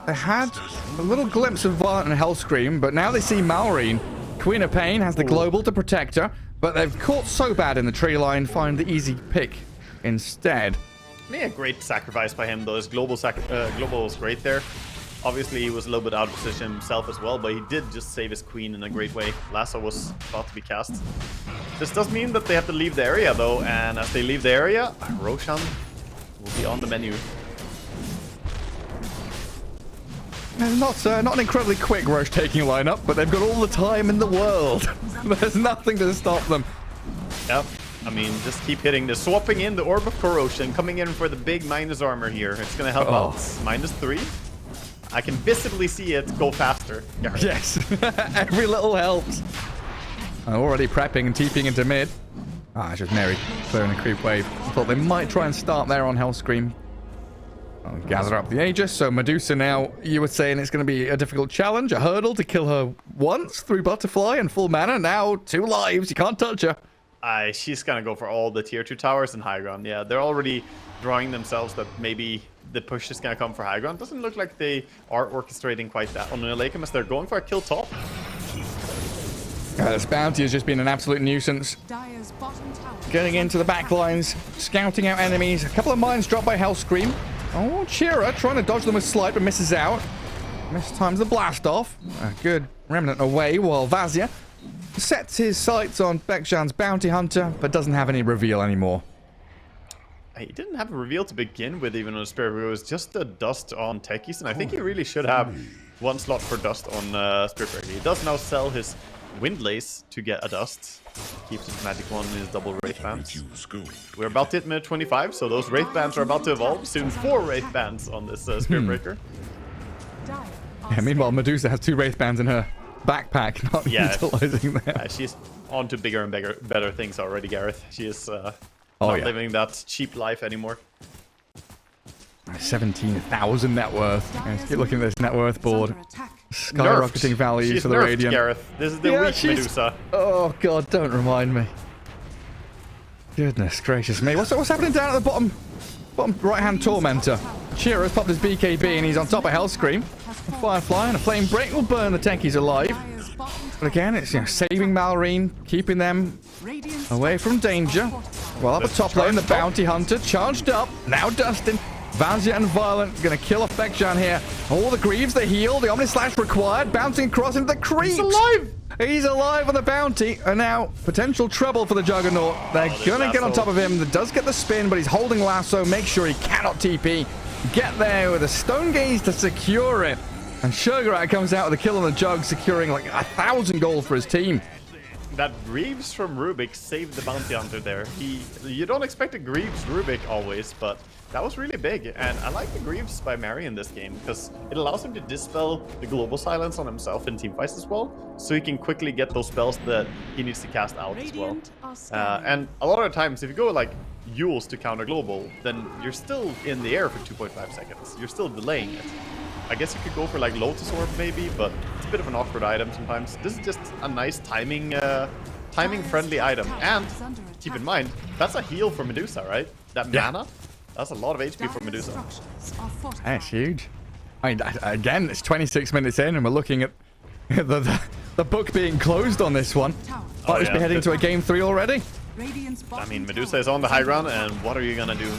They had a little glimpse of Violent and Hellscream, but now they see Malrine. Queen of Pain has the global to protect her, but they've caught so bad in the tree line, find the easy pick instead. Yeah, great sacrifice by him, though. His global was great there. Obviously, he was a little bit out of position himself as well, but he did just save his queen in a great way. Lasso was about to be cast. This does mean that they have to leave the area, though, and as they leave the area, Roshan will be on the menu. Not an incredibly quick Roche taking lineup, but they've got all the time in the world. There's nothing to stop them. Yep. I mean, just keep hitting the swapping in the Orb of Corrosion, coming in for the big minus armor here. It's going to help out. -3. I can visibly see it go faster. Yes, every little helps. Already prepping and TPing into mid. It's just Mary clearing the creep wave. I thought they might try and start there on Hellscream. I'll gather up the Aegis. So Medusa now, you were saying it's going to be a difficult challenge, a hurdle to kill her once through Butterfly and full mana. Now 2 lives, you can't touch her. She's going to go for all the tier 2 towers and high ground. Yeah, they're already drawing themselves that maybe the push is going to come for high ground. Doesn't look like they are orchestrating quite that on Aleikum as they're going for a kill top. This bounty has just been an absolute nuisance. Dire's bottom tower. Getting into the back lines, scouting out enemies. A couple of mines dropped by Hellscream. Oh, Chira trying to dodge them with Slight, but misses out. Mistimes the blast off. A good remnant away, while Vazia sets his sights on Bekjan's bounty hunter, but doesn't have any reveal anymore. He didn't have a reveal to begin with, even on Spirit. It was just a dust on Techies, and I think he really should have 1 slot for dust on Spirit Breaker. He does now sell his Windlace to get a dust. Keeps his magic one in his double Wraith Bands. We're about to hit minute 25, so those Wraith Bands are about to evolve. Soon 4 Wraith Bands on this Spirit Breaker. Yeah, meanwhile, Medusa has 2 Wraith Bands in her backpack, not utilizing them. She's on to bigger and better things already, Gareth. She is not living that cheap life anymore. 17,000 net worth. Let's keep looking at this net worth board. Skyrocketing values for the Radiant. Gareth. This is the weak Medusa. Oh god, don't remind me. Goodness gracious me. What's happening down at the bottom right-hand Tormentor? Chira's popped his BKB and he's on top of Hellscream. A Firefly and a Flame Break will burn the Techies alive. But again, it's saving Malrine, keeping them away from danger. While up at top lane, the Bounty Hunter charged up, now dusting. Vazia and Violent gonna kill off Bekjan here. All the Greaves, the heal, the Omni Slash required, bouncing across into the creeps. He's alive! He's alive on the Bounty, and now potential trouble for the Juggernaut. They're gonna get on top of him. That does get the spin, but he's holding Lasso, make sure he cannot TP. Get there with a Stone Gaze to secure it. And Shogun comes out with a kill on the Jug, securing like 1,000 gold for his team. That Greaves from Rubik saved the Bounty Hunter there. You don't expect a Greaves Rubik always, but that was really big. And I like the Greaves by Mary in this game because it allows him to dispel the global silence on himself in teamfights as well, so he can quickly get those spells that he needs to cast out as well. And a lot of the times, if you go like Yules to counter global, then you're still in the air for 2.5 seconds. You're still delaying it. I guess you could go for like Lotus Orb maybe, but it's a bit of an awkward item sometimes. This is just a nice timing friendly item. And keep in mind, that's a heal for Medusa, right? That mana, that's a lot of HP for Medusa. That's huge. I mean, again, it's 26 minutes in and we're looking at the book being closed on this one. Might just be heading to a game 3 already. I mean, Medusa is on the high ground, and what are you gonna do?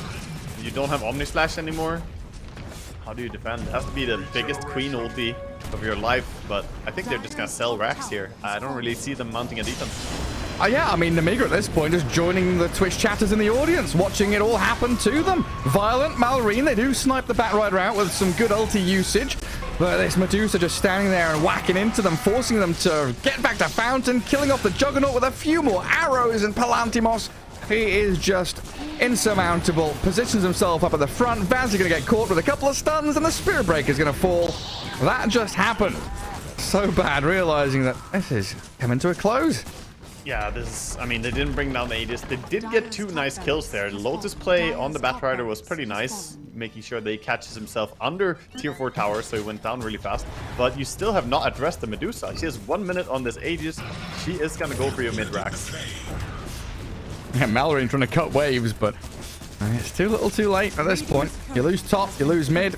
You don't have Omni Slash anymore. How do you defend? It has to be the biggest queen ulti of your life, but I think they're just gonna sell racks here. I don't really see them mounting a defense. Yeah, I mean, Nemiga at this point is joining the Twitch chatters in the audience, watching it all happen to them. Violent, Malrine, they do snipe the Batrider out with some good ulti usage, but this Medusa just standing there and whacking into them, forcing them to get back to Fountain, killing off the Juggernaut with a few more arrows, and Palantimos, he is just insurmountable. Positions himself up at the front. Vaz is going to get caught with a couple of stuns, and the Spirit Breaker is going to fall. That just happened. So bad, realizing that this is coming to a close. Yeah, this is, I mean, they didn't bring down the Aegis. They did get 2 nice kills there. Lotus play on the Batrider was pretty nice, making sure that he catches himself under tier 4 tower, so he went down really fast. But you still have not addressed the Medusa. She has 1 minute on this Aegis. She is gonna go for your mid-racks. Yeah, Mallory trying to cut waves, but it's too little too late at this point. You lose top, you lose mid.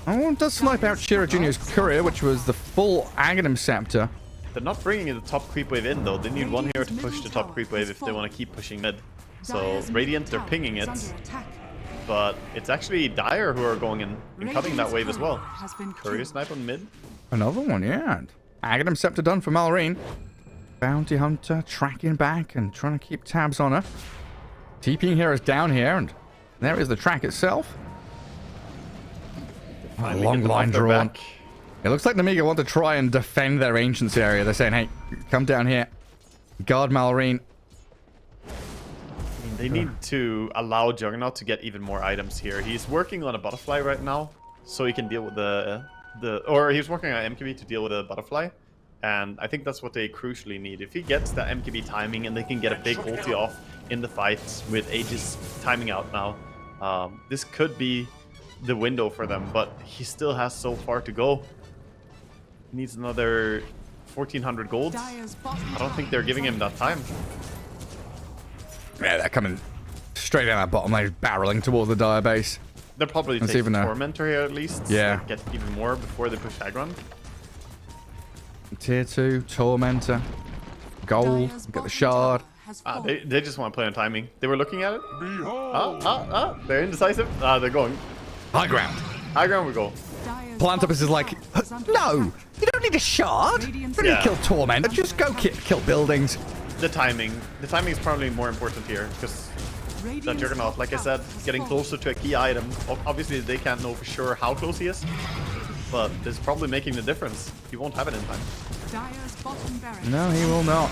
Oh, it does snipe out Shira Jr.'s courier, which was the full Aghanim Scepter. They're not bringing the top creep wave in, though. They need one hero to push the top creep wave if they want to keep pushing mid. So Radiant, they're pinging it. But it's actually Dire who are going in and cutting that wave as well. Courier snipe on mid. Another one, yeah. Aghanim Scepter done for Mallory. Bounty Hunter tracking back and trying to keep tabs on her. TPing here is down here, and there is the track itself. A long line drawn. It looks like Nemiga want to try and defend their Ancients area. They're saying, hey, come down here. Guard Mallory. They need to allow Juggernaut to get even more items here. He's working on a butterfly right now, so he can deal with or he's working on MKB to deal with a butterfly. And I think that's what they crucially need. If he gets that MKB timing and they can get a big ulti off in the fights with Aegis timing out now, this could be the window for them, but he still has so far to go. He needs another 1400 gold. I don't think they're giving him that time. Yeah, they're coming straight down that bottom lane, barreling towards the Dire base. They're probably taking Tormentor here at least. Yeah. So get even more before they push Aggron. Tier 2, Tormentor, Gold, get the Shard. They just want to play on timing. They were looking at it. They're indecisive. They're going. High ground. High ground we go. Plantopus is like, no, you don't need a shard. You don't need to kill Tormentor. Just go kill buildings. The timing is probably more important here because that Juggernaut, like I said, getting closer to a key item. Obviously, they can't know for sure how close he is, but it's probably making the difference. He won't have it in time. No, he will not.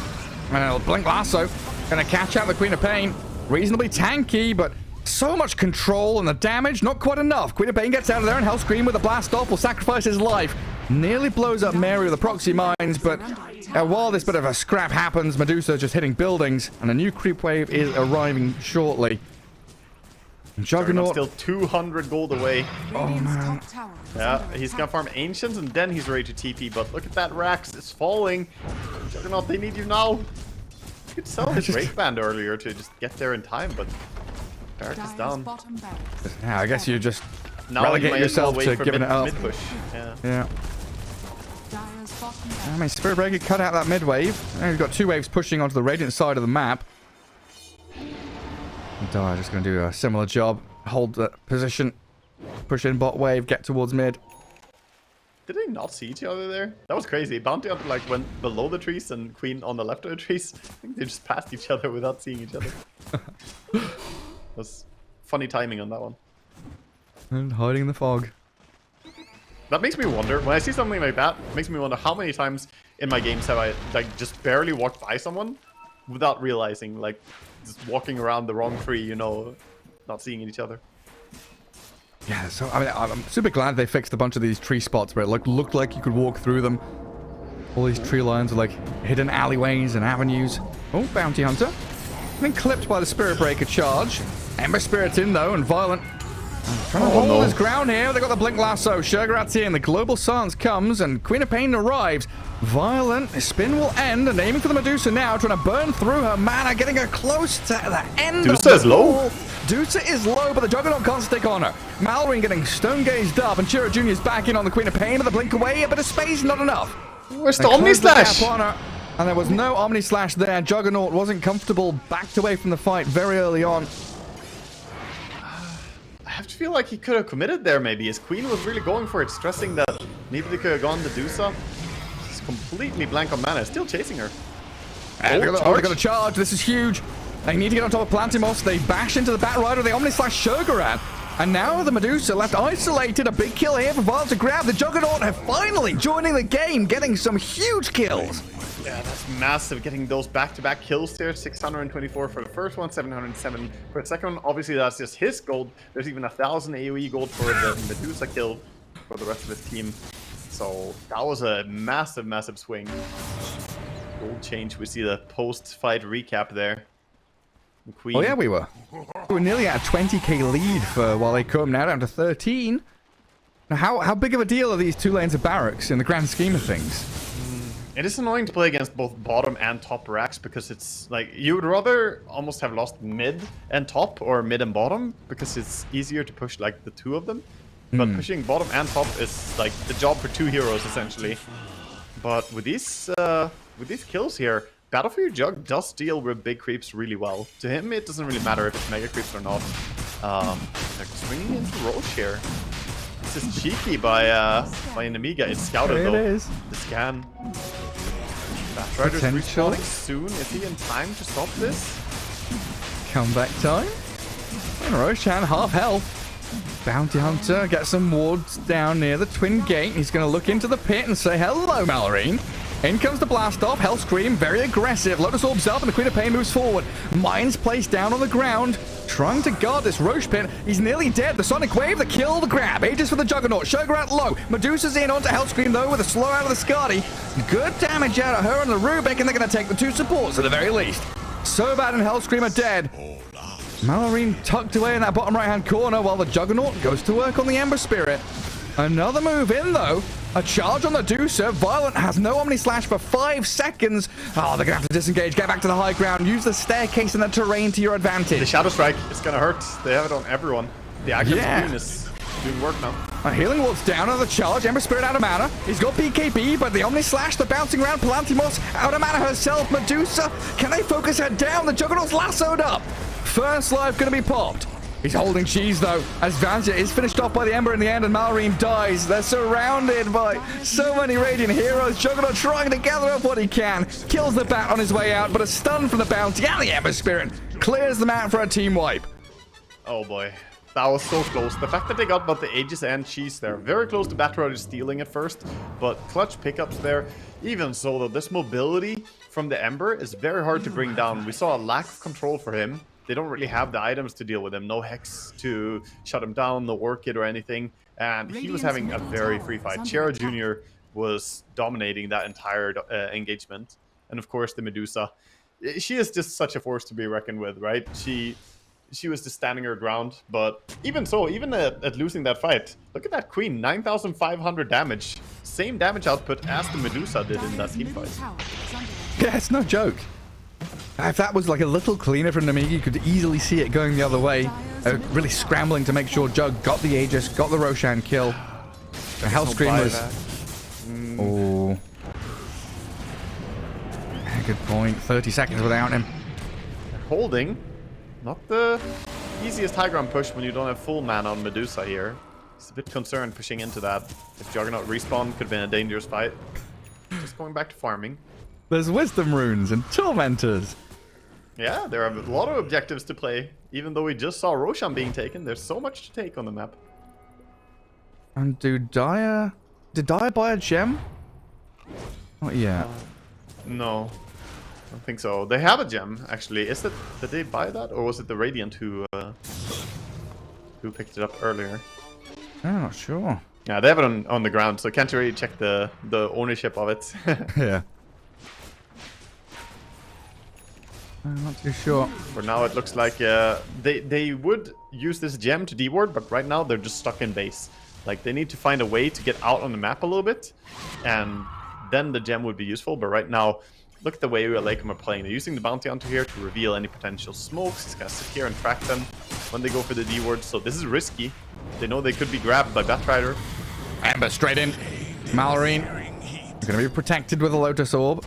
And Blink Lasso gonna catch out the Queen of Pain. Reasonably tanky, but so much control, and the damage not quite enough. Queen of Pain gets out of there, and Hellscream with a blast off will sacrifice his life. Nearly blows up Mary with the proxy mines, but while this bit of a scrap happens, Medusa just hitting buildings, and a new creep wave is arriving shortly. Juggernaut still 200 gold away. Oh man. Yeah, he's gonna farm Ancients and then he's ready to TP, but look at that Rax, it's falling. Juggernaut, they need you now. You could sell his Wraith Band earlier to just get there in time, but Barrack is down. Yeah, I guess you just now relegate yourself to giving it up. Mid-push. Yeah. I mean, Spirit Breaker cut out that mid wave. Now we've got 2 waves pushing onto the Radiant side of the map. Dire just going to do a similar job. Hold the position. Push in bot wave. Get towards mid. Did they not see each other there? That was crazy. Bounty Hunter like went below the trees and Queen on the left of the trees. I think they just passed each other without seeing each other. That's funny timing on that one. And hiding in the fog. That makes me wonder, when I see something like that, it makes me wonder how many times in my games have I like just barely walked by someone without realizing, like just walking around the wrong tree, you know, not seeing each other. Yeah, so I mean, I'm super glad they fixed a bunch of these tree spots where it looked like you could walk through them. All these tree lines are like hidden alleyways and avenues. Oh, Bounty Hunter. Been clipped by the Spirit Breaker charge. Ember Spirit's in though, and Violent trying to hold his ground here. They got the Blink Lasso. Shurgarat's here, and the Global Silence comes, and Queen of Pain arrives. Violent, his spin will end, and aiming for the Medusa now, trying to burn through her mana, getting her close to the end. Medusa is low. Medusa is low, but the Juggernaut can't stick on her. Mallory getting stone gazed up, and Shira Jr. is back in on the Queen of Pain, but the blink away, a bit of space, not enough. Where's the Omni Slash? And there was no Omni Slash there. Juggernaut wasn't comfortable, backed away from the fight very early on. I have to feel like he could have committed there maybe. His Queen was really going for it, stressing that maybe they could have gone to Medusa. He's completely blank on mana, still chasing her. And they're going to charge. This is huge. They need to get on top of Plantimos. They bash into the Batrider. The Omni Slash Shurgarat. And now the Medusa left isolated. A big kill here for Violent to grab. The Juggernaut have finally joining the game, getting some huge kills. Yeah, that's massive, getting those back-to-back kills there. 624 for the first one, 707 for the second one. Obviously, that's just his gold. There's even 1,000 AoE gold for the Medusa kill for the rest of his team. So that was a massive, massive swing. gold change. We see the post-fight recap there. Queen. Oh yeah, we were nearly at a 20k lead for UALEIKUM, now down to 13. Now, how big of a deal are these two lanes of barracks in the grand scheme of things? It is annoying to play against both bottom and top racks because it's like you would rather almost have lost mid and top or mid and bottom because it's easier to push like the two of them. But pushing bottom and top is like the job for two heroes essentially. But with these kills here, Battlefield Jug does deal with big creeps really well. To him, it doesn't really matter if it's mega creeps or not. Like swinging into Roche here. This is cheeky by Nemiga. It's scouted There though. it is. The scan. Batrider's Potential. respawning soon. Is he in time to stop this? Comeback time. And Roshan half health. Bounty Hunter gets some wards down near the twin gate. He's going to look into the pit and say, hello, Mallory. In comes the blast off. Hell Scream, very aggressive. Lotus Orbs up and the Queen of Pain moves forward. Mines placed down on the ground. Trying to guard this Roche pit. He's nearly dead. The Sonic Wave, the kill, the grab. Aegis for the Juggernaut. Shogun low. Medusa's in onto Hellscream though with a slow out of the Skadi. Good damage out of her and the Rubik, and they're going to take the two supports at the very least. So bad and Hellscream are dead. Malorine tucked away in that bottom right-hand corner while the Juggernaut goes to work on the Ember Spirit. Another move in though. A charge on the Medusa. Violent has no Omni Slash for 5 seconds. Oh, they're going to have to disengage, get back to the high ground, use the staircase and the terrain to your advantage. The Shadow Strike is going to hurt. They have it on everyone. The Action Queen is doing work now. A healing ward's down on the charge. Ember Spirit out of mana. He's got BKB, but the Omni Slash, the bouncing around. Palantimos out of mana herself. Medusa, can they focus her down? The Juggernaut's lassoed up. First life going to be popped. He's holding cheese though, as Vanzia is finished off by the Ember in the end and Malorine dies. They're surrounded by so many Radiant heroes. Juggernaut trying to gather up what he can. Kills the Bat on his way out, but a stun from the Bounty and the Ember Spirit clears the map for a team wipe. Oh boy. That was so close. The fact that they got both the Aegis and Cheese there. Very close to Batrider stealing at first, but clutch pickups there. Even so though, this mobility from the Ember is very hard to bring down. We saw a lack of control for him. They don't really have the items to deal with him. No Hex to shut him down, no Orchid or anything. And he was having a very free fight. Chera Jr. was dominating that entire engagement. And of course, the Medusa. She is just such a force to be reckoned with, right? She was just standing her ground. But even so, even at losing that fight, look at that Queen. 9,500 damage. Same damage output as the Medusa did in that team fight. Yeah, it's no joke. If that was like a little cleaner from Nemiga, you could easily see it going the other way. Really scrambling to make sure Jug got the Aegis, got the Roshan kill. The Hellscream was... Oh. Yeah, good point. 30 seconds without him. Holding. Not the easiest high ground push when you don't have full mana on Medusa here. He's a bit concerned pushing into that. If Juggernaut respawn, could have been a dangerous fight. Just going back to farming. There's Wisdom Runes and Tormentors. Yeah, there are a lot of objectives to play. Even though we just saw Roshan being taken, there's so much to take on the map. And did Dire buy a gem? Not yet. No, I don't think so. They have a gem, actually. Did they buy that? Or was it the Radiant who picked it up earlier? I'm not sure. Yeah, they have it on the ground, so can't really check the ownership of it. Yeah. I'm not too sure. For now, it looks like they would use this gem to deward, but right now they're just stuck in base. Like, they need to find a way to get out on the map a little bit, and then the gem would be useful. But right now, look at the way UALEIKUM are playing. They're using the Bounty Hunter here to reveal any potential smokes. He's going to sit here and track them when they go for the deward. So this is risky. They know they could be grabbed by Batrider. Ember straight in. Malorine going to be protected with a Lotus Orb.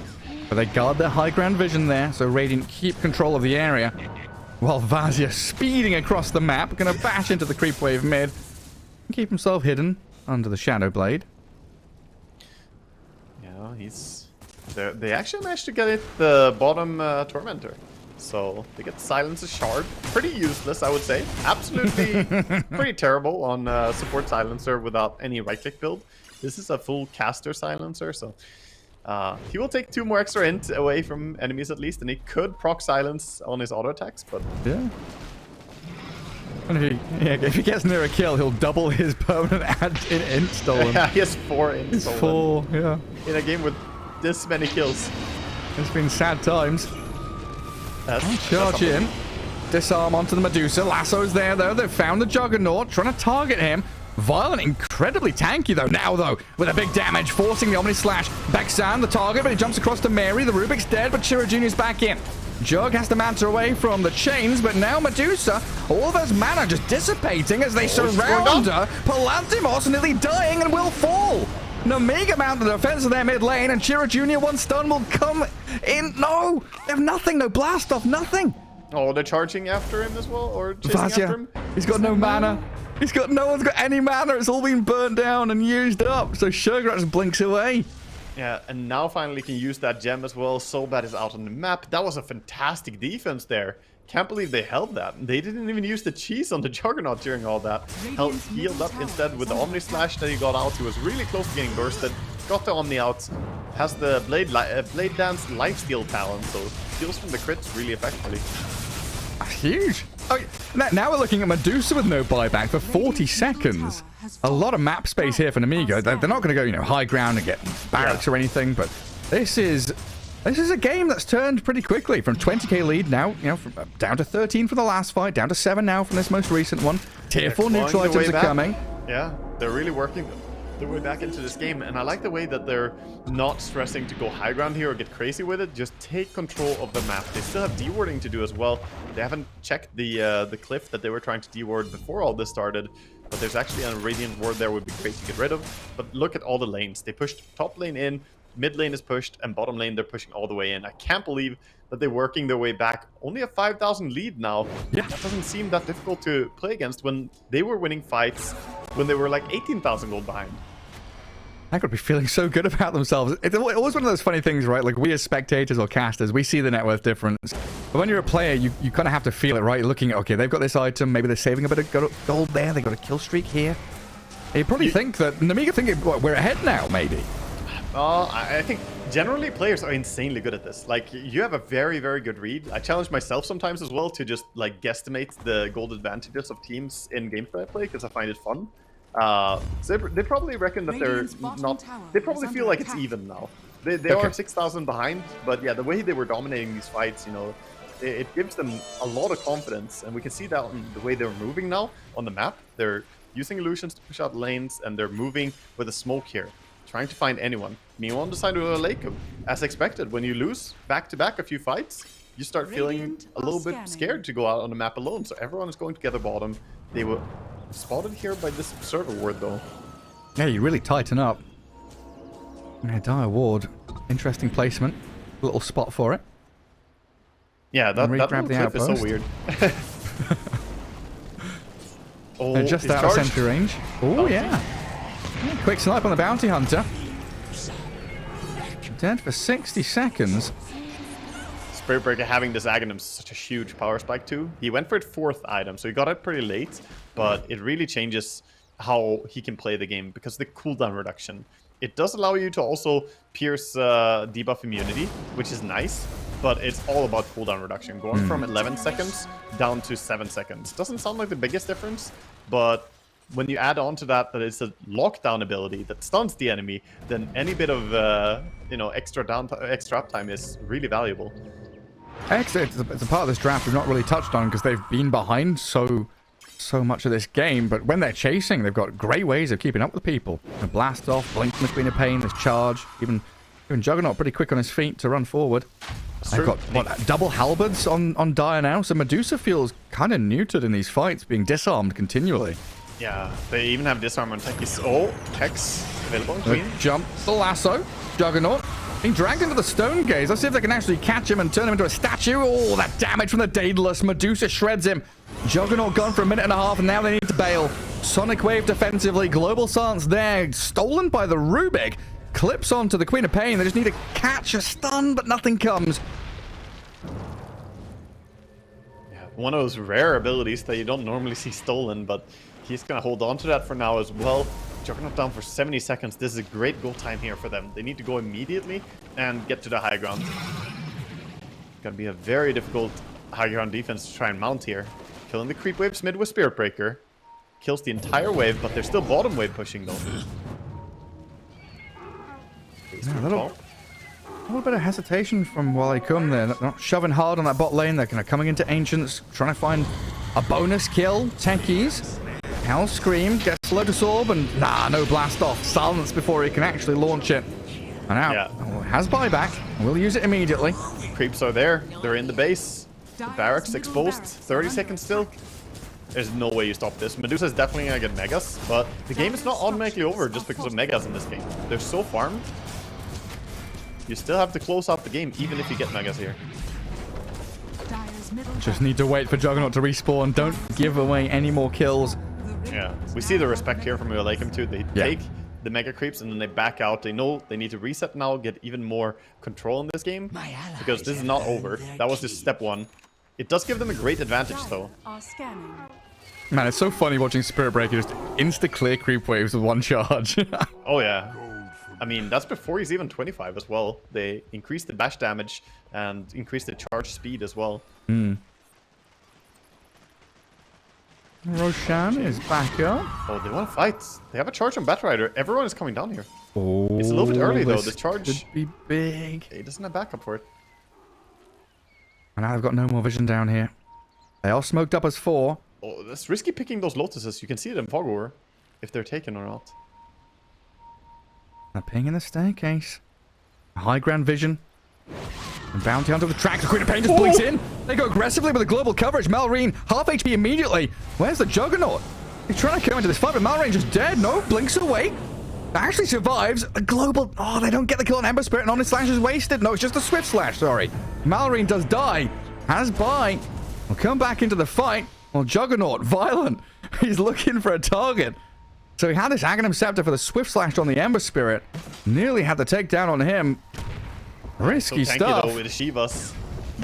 But they guard their high ground vision there, so Radiant keep control of the area. While Vanzia speeding across the map, going to bash into the creep wave mid. And keep himself hidden under the Shadow Blade. Yeah, they actually managed to get it the bottom Tormentor. So they get Silence's Shard. Pretty useless, I would say. Absolutely pretty terrible on support Silencer without any right-click build. This is a full caster Silencer, so... he will take 2 more extra int away from enemies at least, and he could proc silence on his auto attacks, but... Yeah. And if he gets near a kill, he'll double his permanent int stolen. Yeah, he has 4 int stolen. 4, yeah. In a game with this many kills. It's been sad times. That's Charge something. in. Disarm onto the Medusa. Lasso's there, though. They've found the Juggernaut, trying to target him. Violent, incredibly tanky, though. Now, though, with a big damage, forcing the Omni Slash. Beksan, the target, but he jumps across to Mary. The Rubik's dead, but Shiro Jr.'s back in. Jug has to mantle away from the chains, but now Medusa, all of those mana just dissipating as they surround her. Palantimos nearly dying and will fall. Nemiga mounted the defense of their mid lane, and Shiro Jr. one stun will come in. No, they have nothing, no blast off, nothing. Oh, they're charging after him as well, or chasing after him? He's got no mana. No one's got any mana. It's all been burnt down and used up. So Sugar just blinks away. Yeah, and now finally can use that gem as well. Sobat is out on the map. That was a fantastic defense there. Can't believe they held that. They didn't even use the cheese on the Juggernaut during all that. Healed up instead with the Omni Slash that he got out. He was really close to getting bursted. Got the Omni out. Has the Blade Dance Lifesteal talent, so steals from the crits really effectively. Huge. Oh, now we're looking at Medusa with no buyback for 40 seconds. A lot of map space here for Nemiga. They're not going to go, high ground and get barracks or anything, but this is a game that's turned pretty quickly from 20k lead now, from, down to 13 for the last fight, down to 7 now from this most recent one. Tier 4 neutral items are coming. Yeah, they're really working their way back into this game, and I like the way that they're not stressing to go high ground here or get crazy with it. Just take control of the map. They still have dewarding to do as well. They haven't checked the cliff that they were trying to deward before all this started, but there's actually a Radiant Ward there would be great to get rid of. But look at all the lanes. They pushed top lane in, mid lane is pushed, and bottom lane they're pushing all the way in. I can't believe that they're working their way back. Only a 5,000 lead now. Yeah. That doesn't seem that difficult to play against when they were winning fights when they were like 18,000 gold behind. I could be feeling so good about themselves. It's always one of those funny things, right? Like, we as spectators or casters, we see the net worth difference. But when you're a player, you kind of have to feel it, right? You're looking at, okay, they've got this item. Maybe they're saving a bit of gold there. They've got a kill streak here. You probably think that Nemiga think we're ahead now, maybe. I think generally players are insanely good at this. Like, you have a very, very good read. I challenge myself sometimes as well to just, like, guesstimate the gold advantages of teams in games that I play because I find it fun. So they probably reckon that they're not. They probably feel like it's even now. They are 6,000 behind, but yeah, the way they were dominating these fights, it gives them a lot of confidence, and we can see that in the way they're moving now on the map. They're using illusions to push out lanes, and they're moving with a smoke here, trying to find anyone. Meanwhile, on the side of UALEIKUM, as expected, when you lose back-to-back a few fights, you start feeling a little bit scared to go out on the map alone. So everyone is going together bottom. They were spotted here by this observer ward, though. Yeah, you really tighten up. Yeah, Dire Ward. Interesting placement. Little spot for it. Yeah, that little clip is so weird. They're just out of sentry range. Oh, yeah. Quick snipe on the Bounty Hunter. Dead for 60 seconds. Spirit Breaker having this Aghanim is such a huge power spike too. He went for its 4th item, so he got it pretty late, but it really changes how he can play the game because the cooldown reduction. It does allow you to also pierce debuff immunity, which is nice, but it's all about cooldown reduction. Going from 11 seconds down to 7 seconds. Doesn't sound like the biggest difference, but when you add on to that it's a lockdown ability that stuns the enemy, then any bit of extra uptime is really valuable. Actually, it's a part of this draft we've not really touched on because they've been behind so much of this game, but when they're chasing, they've got great ways of keeping up with people. A blast off, blink from the Queen of Pain, this charge, even Juggernaut pretty quick on his feet to run forward. They've got double halberds on Dire now, so Medusa feels kind of neutered in these fights, being disarmed continually. Yeah, they even have disarm on Techis. Oh, Hex available on Queen. Jump, the lasso, Juggernaut. Being dragged into the Stone Gaze. Let's see if they can actually catch him and turn him into a statue. Oh, that damage from the Daedalus. Medusa shreds him. Juggernaut gone for a minute and a half, and now they need to bail. Sonic Wave defensively. Global Silence there. Stolen by the Rubik. Clips onto the Queen of Pain. They just need to catch a stun, but nothing comes. Yeah, one of those rare abilities that you don't normally see stolen, but he's going to hold on to that for now as well. Juggernaut down for 70 seconds. This is a great go time here for them. They need to go immediately and get to the high ground. Gonna be a very difficult high ground defense to try and mount here. Killing the creep waves mid with Spirit Breaker. Kills the entire wave, but they're still bottom wave pushing though. little bit of hesitation from UALEIKUM there. They're not shoving hard on that bot lane. They're kind of coming into Ancients, trying to find a bonus kill. Techies. Hell Scream gets Lotus Orb and no blast off. Silence before he can actually launch it. And now has buyback. We'll use it immediately. Creeps are there. They're in the base. The barracks exposed. 30 seconds still. There's no way you stop this. Medusa is definitely gonna get megas, but the game is not automatically over just because of megas in this game. They're so farmed. You still have to close out the game, even if you get megas here. Just need to wait for Juggernaut to respawn. Don't give away any more kills. Yeah, we see the respect here from UALEIKUM too. They take the mega creeps and then they back out. They know they need to reset now, get even more control in this game, because this is not over. That was just step one. It does give them a great advantage though. Man, it's so funny watching Spirit Breaker just insta-clear creep waves with one charge. Oh yeah. I mean, that's before he's even 25 as well. They increase the bash damage and increase the charge speed as well. Roshan is back up. Oh, they want to fight. They have a charge on Batrider. Everyone is coming down here. Oh, it's a little bit early though. The charge could be big. He doesn't have backup for it. And now they've got no more vision down here. They are smoked up as 4. Oh, that's risky picking those lotuses. You can see it in Fog War, if they're taken or not. A ping in the staircase. High ground vision. And Bounty Hunter with the track. The Queen of Pain just blinks in. They go aggressively with the global coverage. Malrine, half HP immediately. Where's the Juggernaut? He's trying to come into this fight, but Malrine just dead. No, blinks away. Actually survives. A global... Oh, they don't get the kill on Ember Spirit, and Omni Slash is wasted. No, it's just a Swift Slash, sorry. Malrine does die. Has buy. Will come back into the fight. Well, Juggernaut, violent. He's looking for a target. So he had this Aghanim Scepter for the Swift Slash on the Ember Spirit. Nearly had the takedown on him. Risky stuff. Though, with Shivas.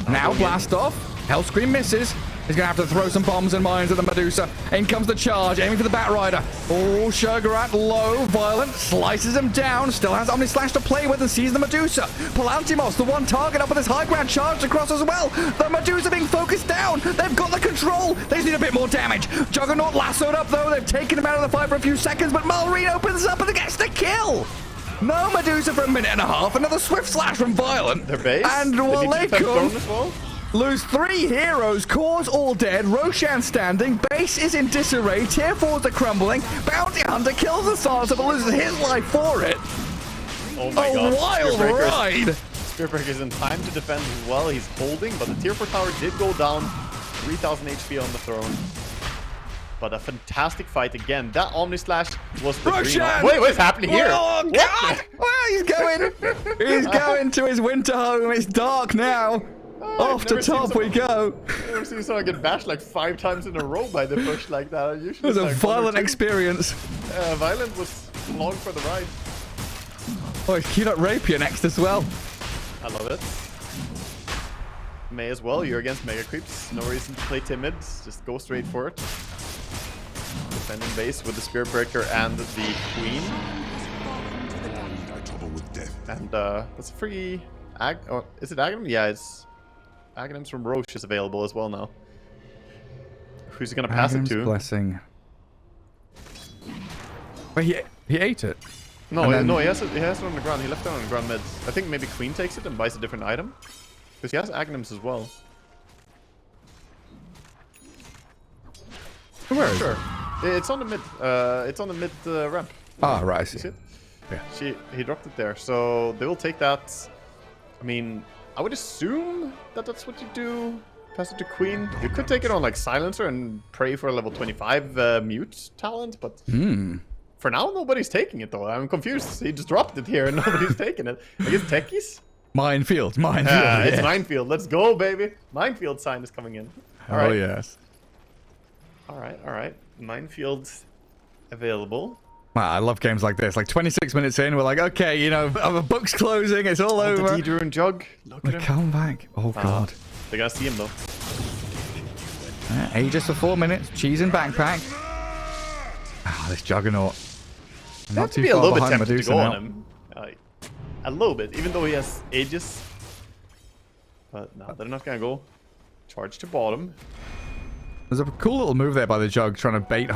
Now blast off. Hellscream misses. He's going to have to throw some bombs and mines at the Medusa. In comes the charge, aiming for the Batrider. Oh, Sugarat low, violent, slices him down. Still has Omni Slash to play with and sees the Medusa. Palantimos, the one target up with his high ground charged across as well. The Medusa being focused down. They've got the control. They just need a bit more damage. Juggernaut lassoed up though. They've taken him out of the fight for a few seconds, but Malrine opens up and gets the kill. No Medusa for a minute and a half. Another Swift Slash from Violent. Their base. And UALEIKUM lose 3 heroes. Core's all dead. Roshan standing. Base is in disarray. Tier 4s are crumbling. Bounty Hunter kills the Silencer but loses his life for it. Oh my god. Wild ride. Spirit Breaker's in time to defend as well. He's holding, but the tier 4 tower did go down. 3,000 HP on the throne. But a fantastic fight again. That Omni Slash was the Roshan! Wait, what's happening here? Oh god! Well, he's going. He's going to his winter home. It's dark now. Off to top we go. I've never seen someone get bashed like 5 times in a row by the push like that. Usually It was a like violent experience. Violent was along for the ride. Oh, he's queued up Rapier next as well. I love it. May as well. You're against Mega Creeps. No reason to play timid. Just go straight for it. Defending base with the Spirit Breaker and the Queen. And that's a free... Oh, is it Aghanim? Yeah, it's... Aghanims from Roche is available as well now. Who's he going to pass it to? Blessing. Wait, he ate it? No, no, he has it on the ground. He left it on the ground mid. I think maybe Queen takes it and buys a different item. Because he has Aghanims as well. Where is it? It's on the mid. It's on the mid ramp. Ah, right. I see. See it? Yeah. He dropped it there, so they will take that. I mean, I would assume that that's what you do. Pass it to Queen. You could take it on like Silencer and pray for a level 25 mute talent, but for now nobody's taking it though. I'm confused. He just dropped it here and nobody's taking it. I guess techies. Minefield. It's Minefield. Let's go, baby. Minefield sign is coming in. All right. Yes. All right. Minefield available. Wow, I love games like this. Like 26 minutes in, we're like, okay, you know, the book's closing, it's all over. The Dedru and Jug. Look at him. Come back. Oh, God. They're going to see him, though. Aegis for 4 minutes. Cheese and backpack. Ah, this Juggernaut. They have to be a little bit tempted to go on him. A little bit, even though he has Aegis. But no, they're not going to go. Charge to bottom. There's a cool little move there by the Jug, trying to bait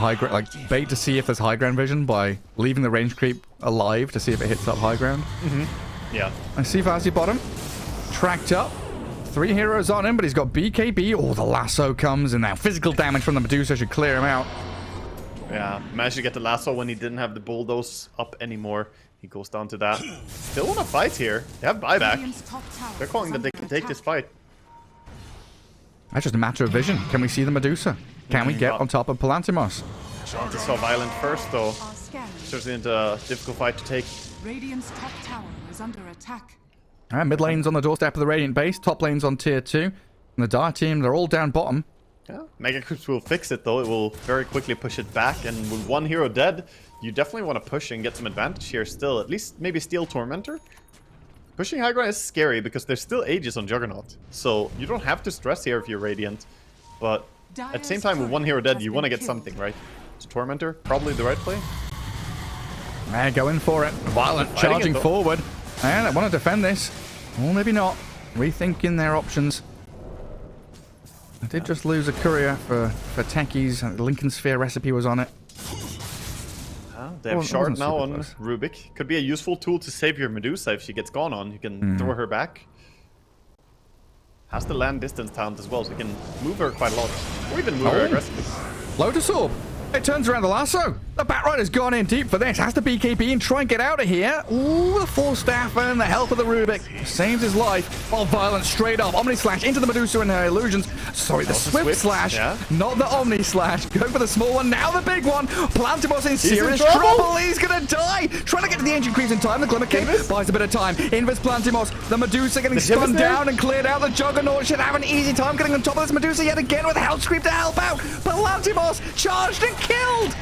bait to see if there's high ground vision by leaving the range creep alive to see if it hits up high ground. Yeah. I see Vazzy bottom. Tracked up. 3 heroes on him, but he's got BKB. Oh, the lasso comes, and now physical damage from the Medusa should clear him out. Yeah, managed to get the lasso when he didn't have the bulldoze up anymore. He goes down to that. Still want to fight here. They have buyback. Radiant's top tower They're calling is that they under can take this attack. fight. That's just a matter of vision. Can we see the Medusa? Can we get on top of Palantimos? Just saw Violent first, though. Are scanning. Certainly into a difficult fight to take. Radiant's top tower is under attack. All right, mid lane's on the doorstep of the Radiant base. Top lane's on tier 2. And the Dire team, they're all down bottom. Yeah, Mega Crypt will fix it, though. It will very quickly push it back. And with 1 hero dead, you definitely want to push and get some advantage here still. At least maybe steal Tormentor. Pushing high ground is scary because there's still Aegis on Juggernaut. So you don't have to stress here if you're Radiant. But at the same time, with 1 hero dead, you want to get something, right? So Tormentor, probably the right play. They're going for it. Violent Fighting charging it, though. forward. And they want to defend this. Or maybe not. Rethinking their options. I did just lose a courier for techies. The Lincoln Sphere recipe was on it. They have Well, it Shard wasn't now super on close. Rubik. Could be a useful tool to save your Medusa if she gets gone on. You can throw her back. Has the land distance talent as well, so you can move her quite a lot. Or even move her aggressively. Lotus Orb. It turns around the lasso. The Batrider's gone in deep for this. Has to BKB and try and get out of here. Ooh, the Force Staff and the help of the Rubik saves his life. While Violent straight up. Omni Slash into the Medusa and her illusions. Sorry, the Swift Slash. yeah. Not the Omni Slash. Going for the small one. Now the big one. Plantimos in serious trouble. trouble. He's going to die. Trying to get to the Ancient Creeps in time. The Glimmer Cape buys a bit of time. Invis Plantimos. The Medusa getting spun there. down and cleared out. The Juggernaut should have an easy time getting on top of this Medusa yet again with Hellscream to help out. But Plantimos charged and killed.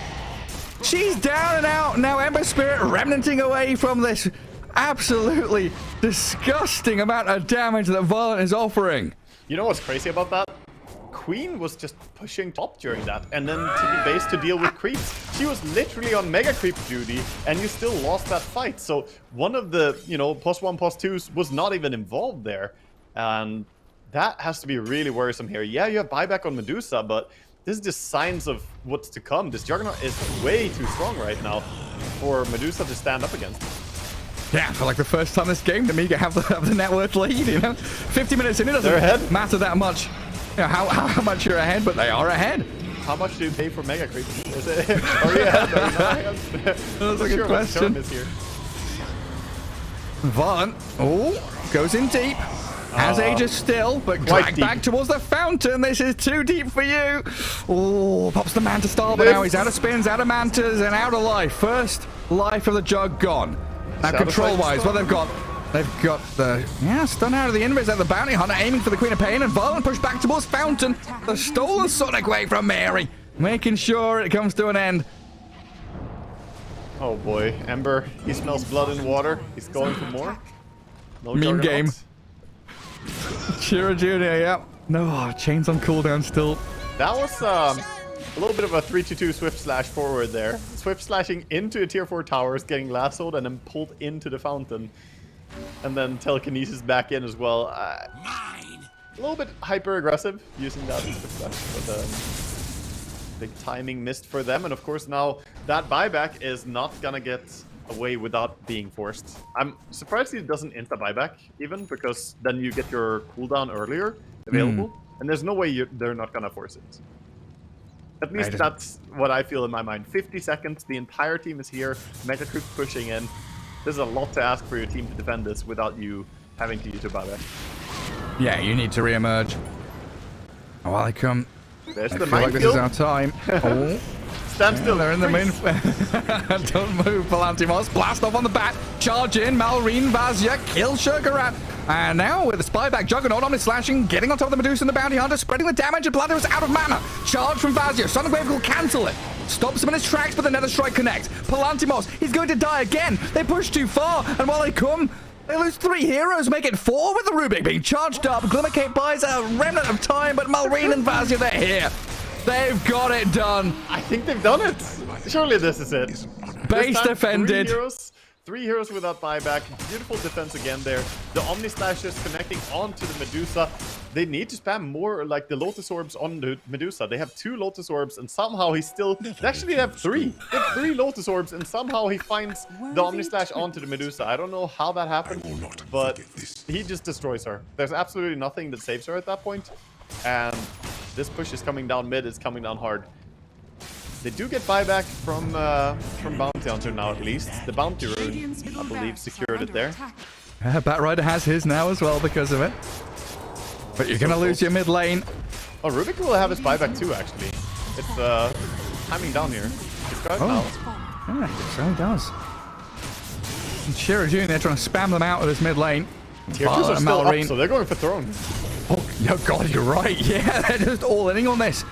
She's down and out. Now Ember Spirit remnanting away from this absolutely disgusting amount of damage that Violent is offering. You know what's crazy about that? Queen was just pushing top during that, and then TP base to deal with creeps. She was literally on mega creep duty, and you still lost that fight. So one of the, +1, +2s was not even involved there. And that has to be really worrisome here. Yeah, you have buyback on Medusa, but this is just signs of what's to come. This Juggernaut is way too strong right now for Medusa to stand up against. Yeah, for like the first time this game, Nemiga have the net worth lead, 50 minutes in, it They're ahead. doesn't matter that much. How much you're ahead, but they are ahead. How much do you pay for mega creep? Is it, are you ahead? Are you not ahead? That's a good Not sure what the question. term is here. Violent, goes in deep. Has Aegis still, but dragged deep. back towards the fountain. This is too deep for you. Oh, pops the Manta Star, but now he's out of spins, out of Mantas, and out of life. First life of the Jug gone. Now Shadow control-wise, Fight. what they've got the, stun out of the Invis at the Bounty Hunter, aiming for the Queen of Pain, and Violent push back towards Fountain. The stolen Sonic Wave from Mary, making sure it comes to an end. Oh boy, Ember, he smells blood and water. He's going for more. No Meme Juggernaut. game. Shira Jr., yep. No, chains on cooldown still. That was a little bit of a 3-2-2 Swift Slash forward there. Swift slashing into a tier 4 towers, getting lassoed, and then pulled into the fountain. And then telekinesis back in as well. A little bit hyper aggressive using that Swift Slash, but big timing missed for them. And of course now that buyback is not gonna get away without being forced. I'm surprised it doesn't insta buyback even, because then you get your cooldown earlier available, and there's no way they're not gonna force it. At least that's what I feel in my mind. 50 seconds, the entire team is here, Mega Creep pushing in. There's a lot to ask for your team to defend this without you having to use your buyback. Yeah, you need to re-emerge. Oh, well, they come. There's I the feel like this is our minefield. time. Oh. Stand still. They're in the main. Don't move, Palantimos. Blast off on the bat. Charge in. Malrine, Vazia, kill Sugarat. And now with the spyback Juggernaut on his slashing, getting on top of the Medusa and the Bounty Hunter, spreading the damage, and Palantimos out of mana. Charge from Vazia. Sonic Wave will cancel it. Stops him in his tracks, but the Nether Strike connects. Palantimos, he's going to die again. They push too far, and while they come, they lose 3 heroes, make it 4 with the Rubik being charged up. Glimmer Cape buys a remnant of time, but Malrine and Vazia, they're here. They've got it done. I think they've done it. Surely this is it. Base This time, defended. 3 heroes, 3 heroes without buyback. Beautiful defense again there. The Omni Slashers connecting onto the Medusa. They need to spam more like the Lotus Orbs on the Medusa. They have 2 Lotus Orbs and somehow he still... They actually have 3. They have 3 Lotus Orbs and somehow he finds the Omni Slash onto the Medusa. I don't know how that happened, but he just destroys her. There's absolutely nothing that saves her at that point. And this push is coming down mid. It's coming down hard. They do get buyback from Bounty Hunter now at least. The Bounty Rune, I believe, secured it there. Batrider has his now as well because of it. But you're going to lose your mid lane. Oh, Rubik will have his buyback too, actually. It's timing down here. He's got it now. Yeah, so he does. And Shiro Jr. trying to spam them out of this mid lane. Tier 2s are still up, so they're going for Throne. Oh, God, you're right. Yeah, they're just all in on this.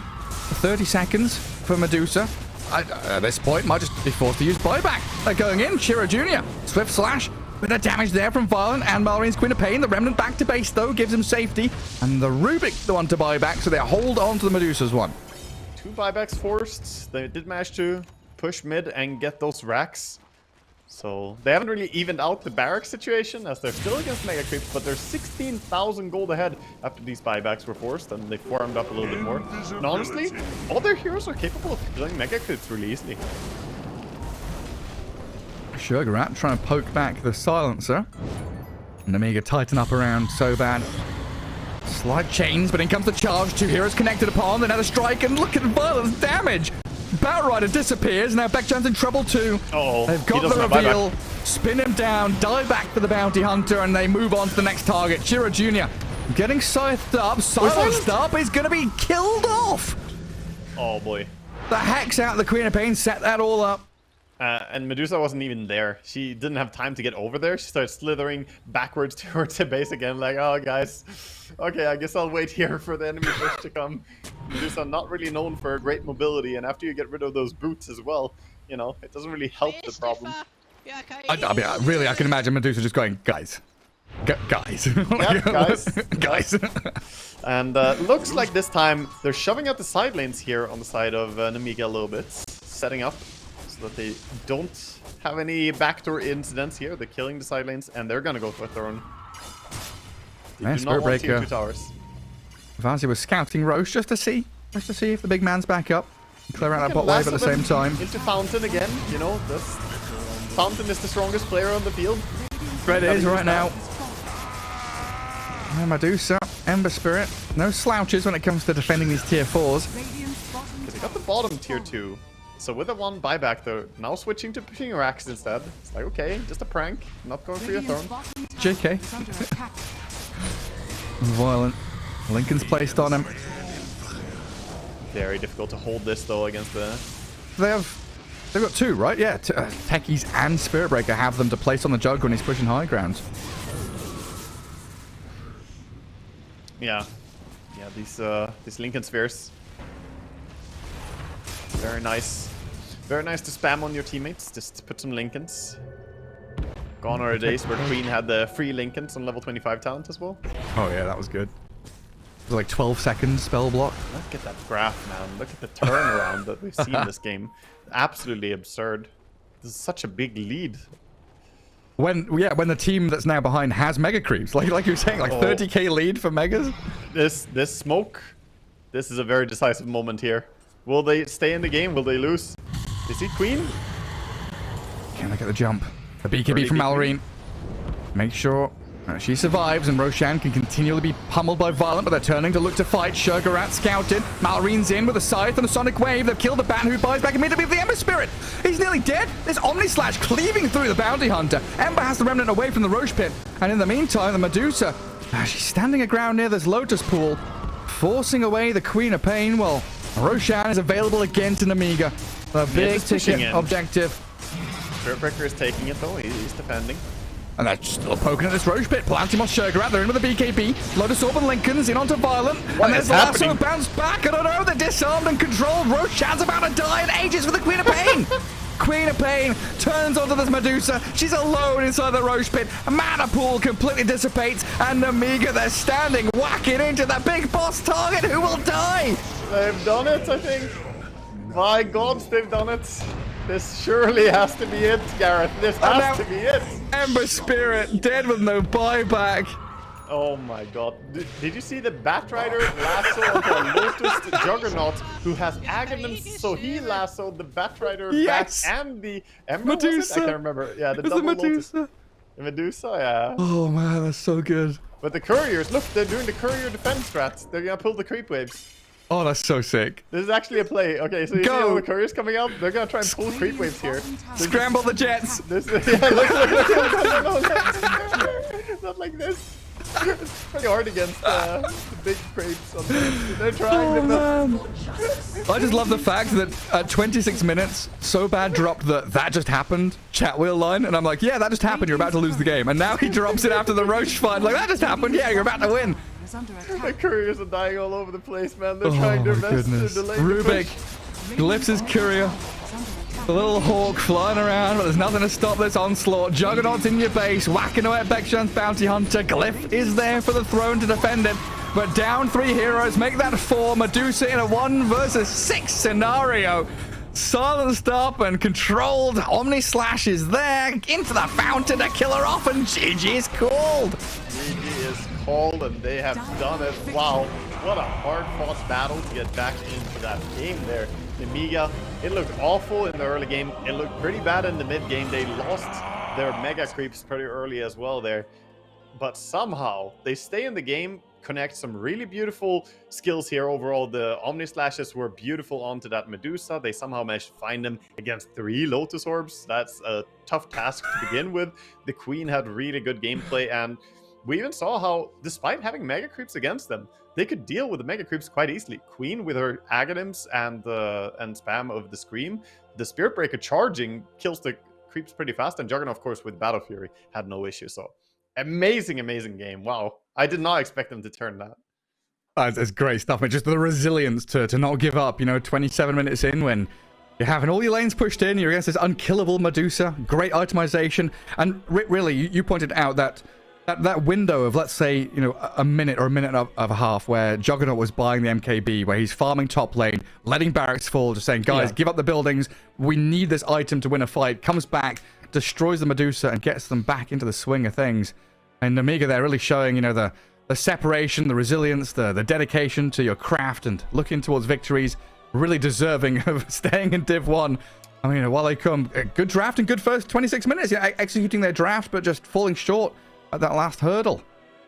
30 seconds for Medusa. At this point, might just be forced to use buyback. They're going in. Shiro Jr. Swift Slash. Bit of damage there from Violent and Malreen's Queen of Pain. The Remnant back to base, though, gives him safety. And the Rubik, the one to buy back, so they hold on to the Medusa's one. 2 buybacks forced. They did manage to push mid and get those racks. So they haven't really evened out the barrack situation as they're still against Mega Creeps, but they're 16,000 gold ahead after these buybacks were forced and they farmed up a little bit more. And honestly, all their heroes are capable of killing Mega Creeps really easily. Sugarat trying to poke back the silencer. Nemiga tighten up around so bad. Slight chains, but in comes the charge. 2 heroes connected upon, then another strike, and look at Violent's damage. Batrider disappears. Now Beckchan's in trouble too. Uh-oh. They've got the reveal. Spin him down. Die back for the Bounty Hunter, and they move on to the next target. Shiro Jr. getting scythed up. Silenced up. He's going to be killed off. Oh, boy. The Hex out. The Queen of Pain set that all up. And Medusa wasn't even there. She didn't have time to get over there. She started slithering backwards towards the base again, like, oh, guys. Okay, I guess I'll wait here for the enemy push to come. Medusa not really known for great mobility, and after you get rid of those boots as well, you know, it doesn't really help the problem. I mean, really, I can imagine Medusa just going, guys. Guys. Yeah, guys. Guys. And looks like this time they're shoving out the side lanes here on the side of Nemiga a little bit, setting up so that they don't have any backdoor incidents here. They're killing the side lanes, and they're gonna go for a Throne. They do not want tier 2 towers. Vazzy was scouting Roche just to see if the big man's back up. Clear out that bot wave at the same time. Into Fountain again, you know, this Fountain is the strongest player on the field. Red is right now. And Medusa, Ember Spirit, no slouches when it comes to defending these tier 4s. They got the bottom tier 2. So with the 1 buyback, they're now switching to pushing racks instead. It's like, okay, just a prank, not going for your Throne. JK. Violent. Lincoln's placed on him. Very difficult to hold this though against the... They've got 2, right? Yeah, Techies and Spirit Breaker have them to place on the Jug when he's pushing high grounds. Yeah, these Lincoln Spheres. Very nice. Very nice to spam on your teammates. Just put some Lincolns. Gone are the days where Queen had the free Lincolns on level 25 talent as well. Oh yeah, that was good. It was like 12 seconds spell block. Look at that graph, man. Look at the turnaround that we've seen in this game. Absolutely absurd. This is such a big lead. When the team that's now behind has Mega Creeps. Like you were saying, like 30k lead for Megas. This smoke. This is a very decisive moment here. Will they stay in the game? Will they lose? Is he Queen? Can they get the jump? The BKB from Malreen. Make sure she survives, and Roshan can continually be pummeled by Violent, but they're turning to look to fight. Sugarat scouted. Malreen's in with a scythe and a sonic wave. They've killed the Bat, who buys back immediately with the Ember Spirit. He's nearly dead. There's Omni Slash cleaving through the Bounty Hunter. Ember has the Remnant away from the Roche Pit, and in the meantime, the Medusa, she's standing her ground near this Lotus Pool, forcing away the Queen of Pain. Well, Roshan is available again to Nemiga. The big ticket objective. Spirit Breaker is taking it though. He's defending. And they're still poking at this Roche Pit. Planting on Sugarat. They're in with the BKB. Lotus Orb and Lincoln's in onto Violent. What and there's is the lasso happening? bounced back. I don't know. They're disarmed and controlled. Roshan's about to die in ages for the Queen of Pain. Queen of Pain turns onto this Medusa. She's alone inside the Roche Pit. Mana pool completely dissipates. And Nemiga, they're standing, whacking into that big boss target who will die. They've done it, I think. My God, they've done it. This surely has to be it, Gareth. This has to be it. Ember Spirit dead with no buyback. Oh my god. Did you see the Batrider lasso of the Lotus Juggernaut who has Aghanim's, so he lassoed the Batrider Yes! back and the Ember, Medusa. was it? I can't remember. Yeah, the It's the double Medusa. Lotus. The Medusa, yeah. Oh man, that's so good. But the couriers, look, they're doing the courier defense strats. They're gonna pull the creep waves. Oh, that's so sick. This is actually a play. Okay, so you see Go! all the couriers coming out? They're gonna try and pull creep waves here. Scramble the jets. This, yeah, look. Not like this. It's pretty hard against the big crepes. They're trying. Man. I just love the fact that at 26 minutes, So Bad dropped that just happened chat wheel line, and I'm like, yeah, that just happened. You're about to lose the game. And now he drops it after the Roche fight. Like, that just happened. Yeah, you're about to win. The couriers are dying all over the place, man. They're trying their best to delay the Rubik push. glyphs his courier. The little hawk flying around, but there's nothing to stop this onslaught. Juggernaut's in your base, whacking away at Bekshan's bounty hunter. Glyph is there for the throne to defend it, but down 3 heroes, make that 4. Medusa in a 1 versus 6 scenario. Silenced up and controlled. Omni Slash is there, into the fountain to kill her off, and GG is called. GG is called, and they have done it. Wow, what a hard-fought battle to get back into that game there. Nemiga, it looked awful in the early game. It looked pretty bad in the mid game. They lost their mega creeps pretty early as well there. But somehow, they stay in the game, connect some really beautiful skills here overall. The Omni Slashes were beautiful onto that Medusa. They somehow managed to find them against 3 Lotus Orbs. That's a tough task to begin with. The Queen had really good gameplay, and we even saw how, despite having mega creeps against them, they could deal with the mega creeps quite easily. Queen with her Aghanims and spam of the Scream. The Spirit Breaker charging kills the creeps pretty fast, and Juggernaut, of course, with Battle Fury had no issue. So amazing game. Wow, I did not expect them to turn that. It's great stuff. I mean, just the resilience to not give up. 27 minutes in, when you're having all your lanes pushed in, you're against this unkillable Medusa. Great itemization, and really, you pointed out that window of, let's say, a minute or a minute of a half, where Juggernaut was buying the MKB, where he's farming top lane, letting barracks fall, just saying, guys, give up the buildings, we need this item to win a fight, comes back, destroys the Medusa, and gets them back into the swing of things. And Nemiga there really showing, the separation, the resilience, the dedication to your craft, and looking towards victories, really deserving of staying in Div 1. I mean, UALEIKUM, good draft and good first 26 minutes, executing their draft, but just falling short at that last hurdle.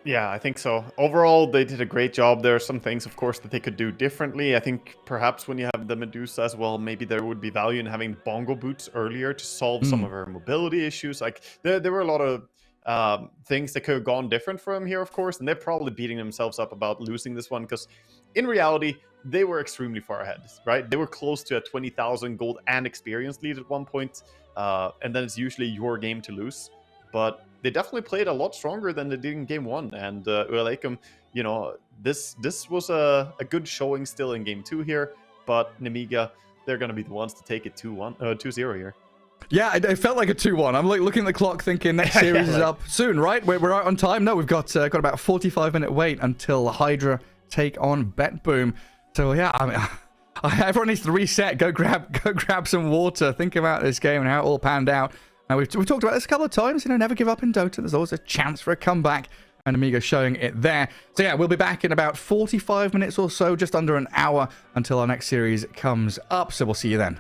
Yeah, I think so. Overall, they did a great job. There are some things, of course, that they could do differently. I think perhaps when you have the Medusa as well, maybe there would be value in having bongo boots earlier to solve some of her mobility issues. Like, there were a lot of things that could have gone different for him here, of course, and they're probably beating themselves up about losing this one, because in reality, they were extremely far ahead, right? They were close to a 20,000 gold and experience lead at one point, and then it's usually your game to lose. But they definitely played a lot stronger than they did in game 1, and UALEIKUM, this was a good showing still in game 2 here, but Nemiga, they're going to be the ones to take it 2-0 here. Yeah, it felt like a 2-1. I'm like looking at the clock thinking next series is up soon, right? We're out on time. No, we've got about a 45-minute wait until Hydra take on BetBoom. So yeah, I mean, everyone needs to reset, go grab some water, think about this game and how it all panned out. Now, we've talked about this a couple of times, never give up in Dota. There's always a chance for a comeback, and Nemiga showing it there. So yeah, we'll be back in about 45 minutes or so, just under an hour, until our next series comes up. So we'll see you then.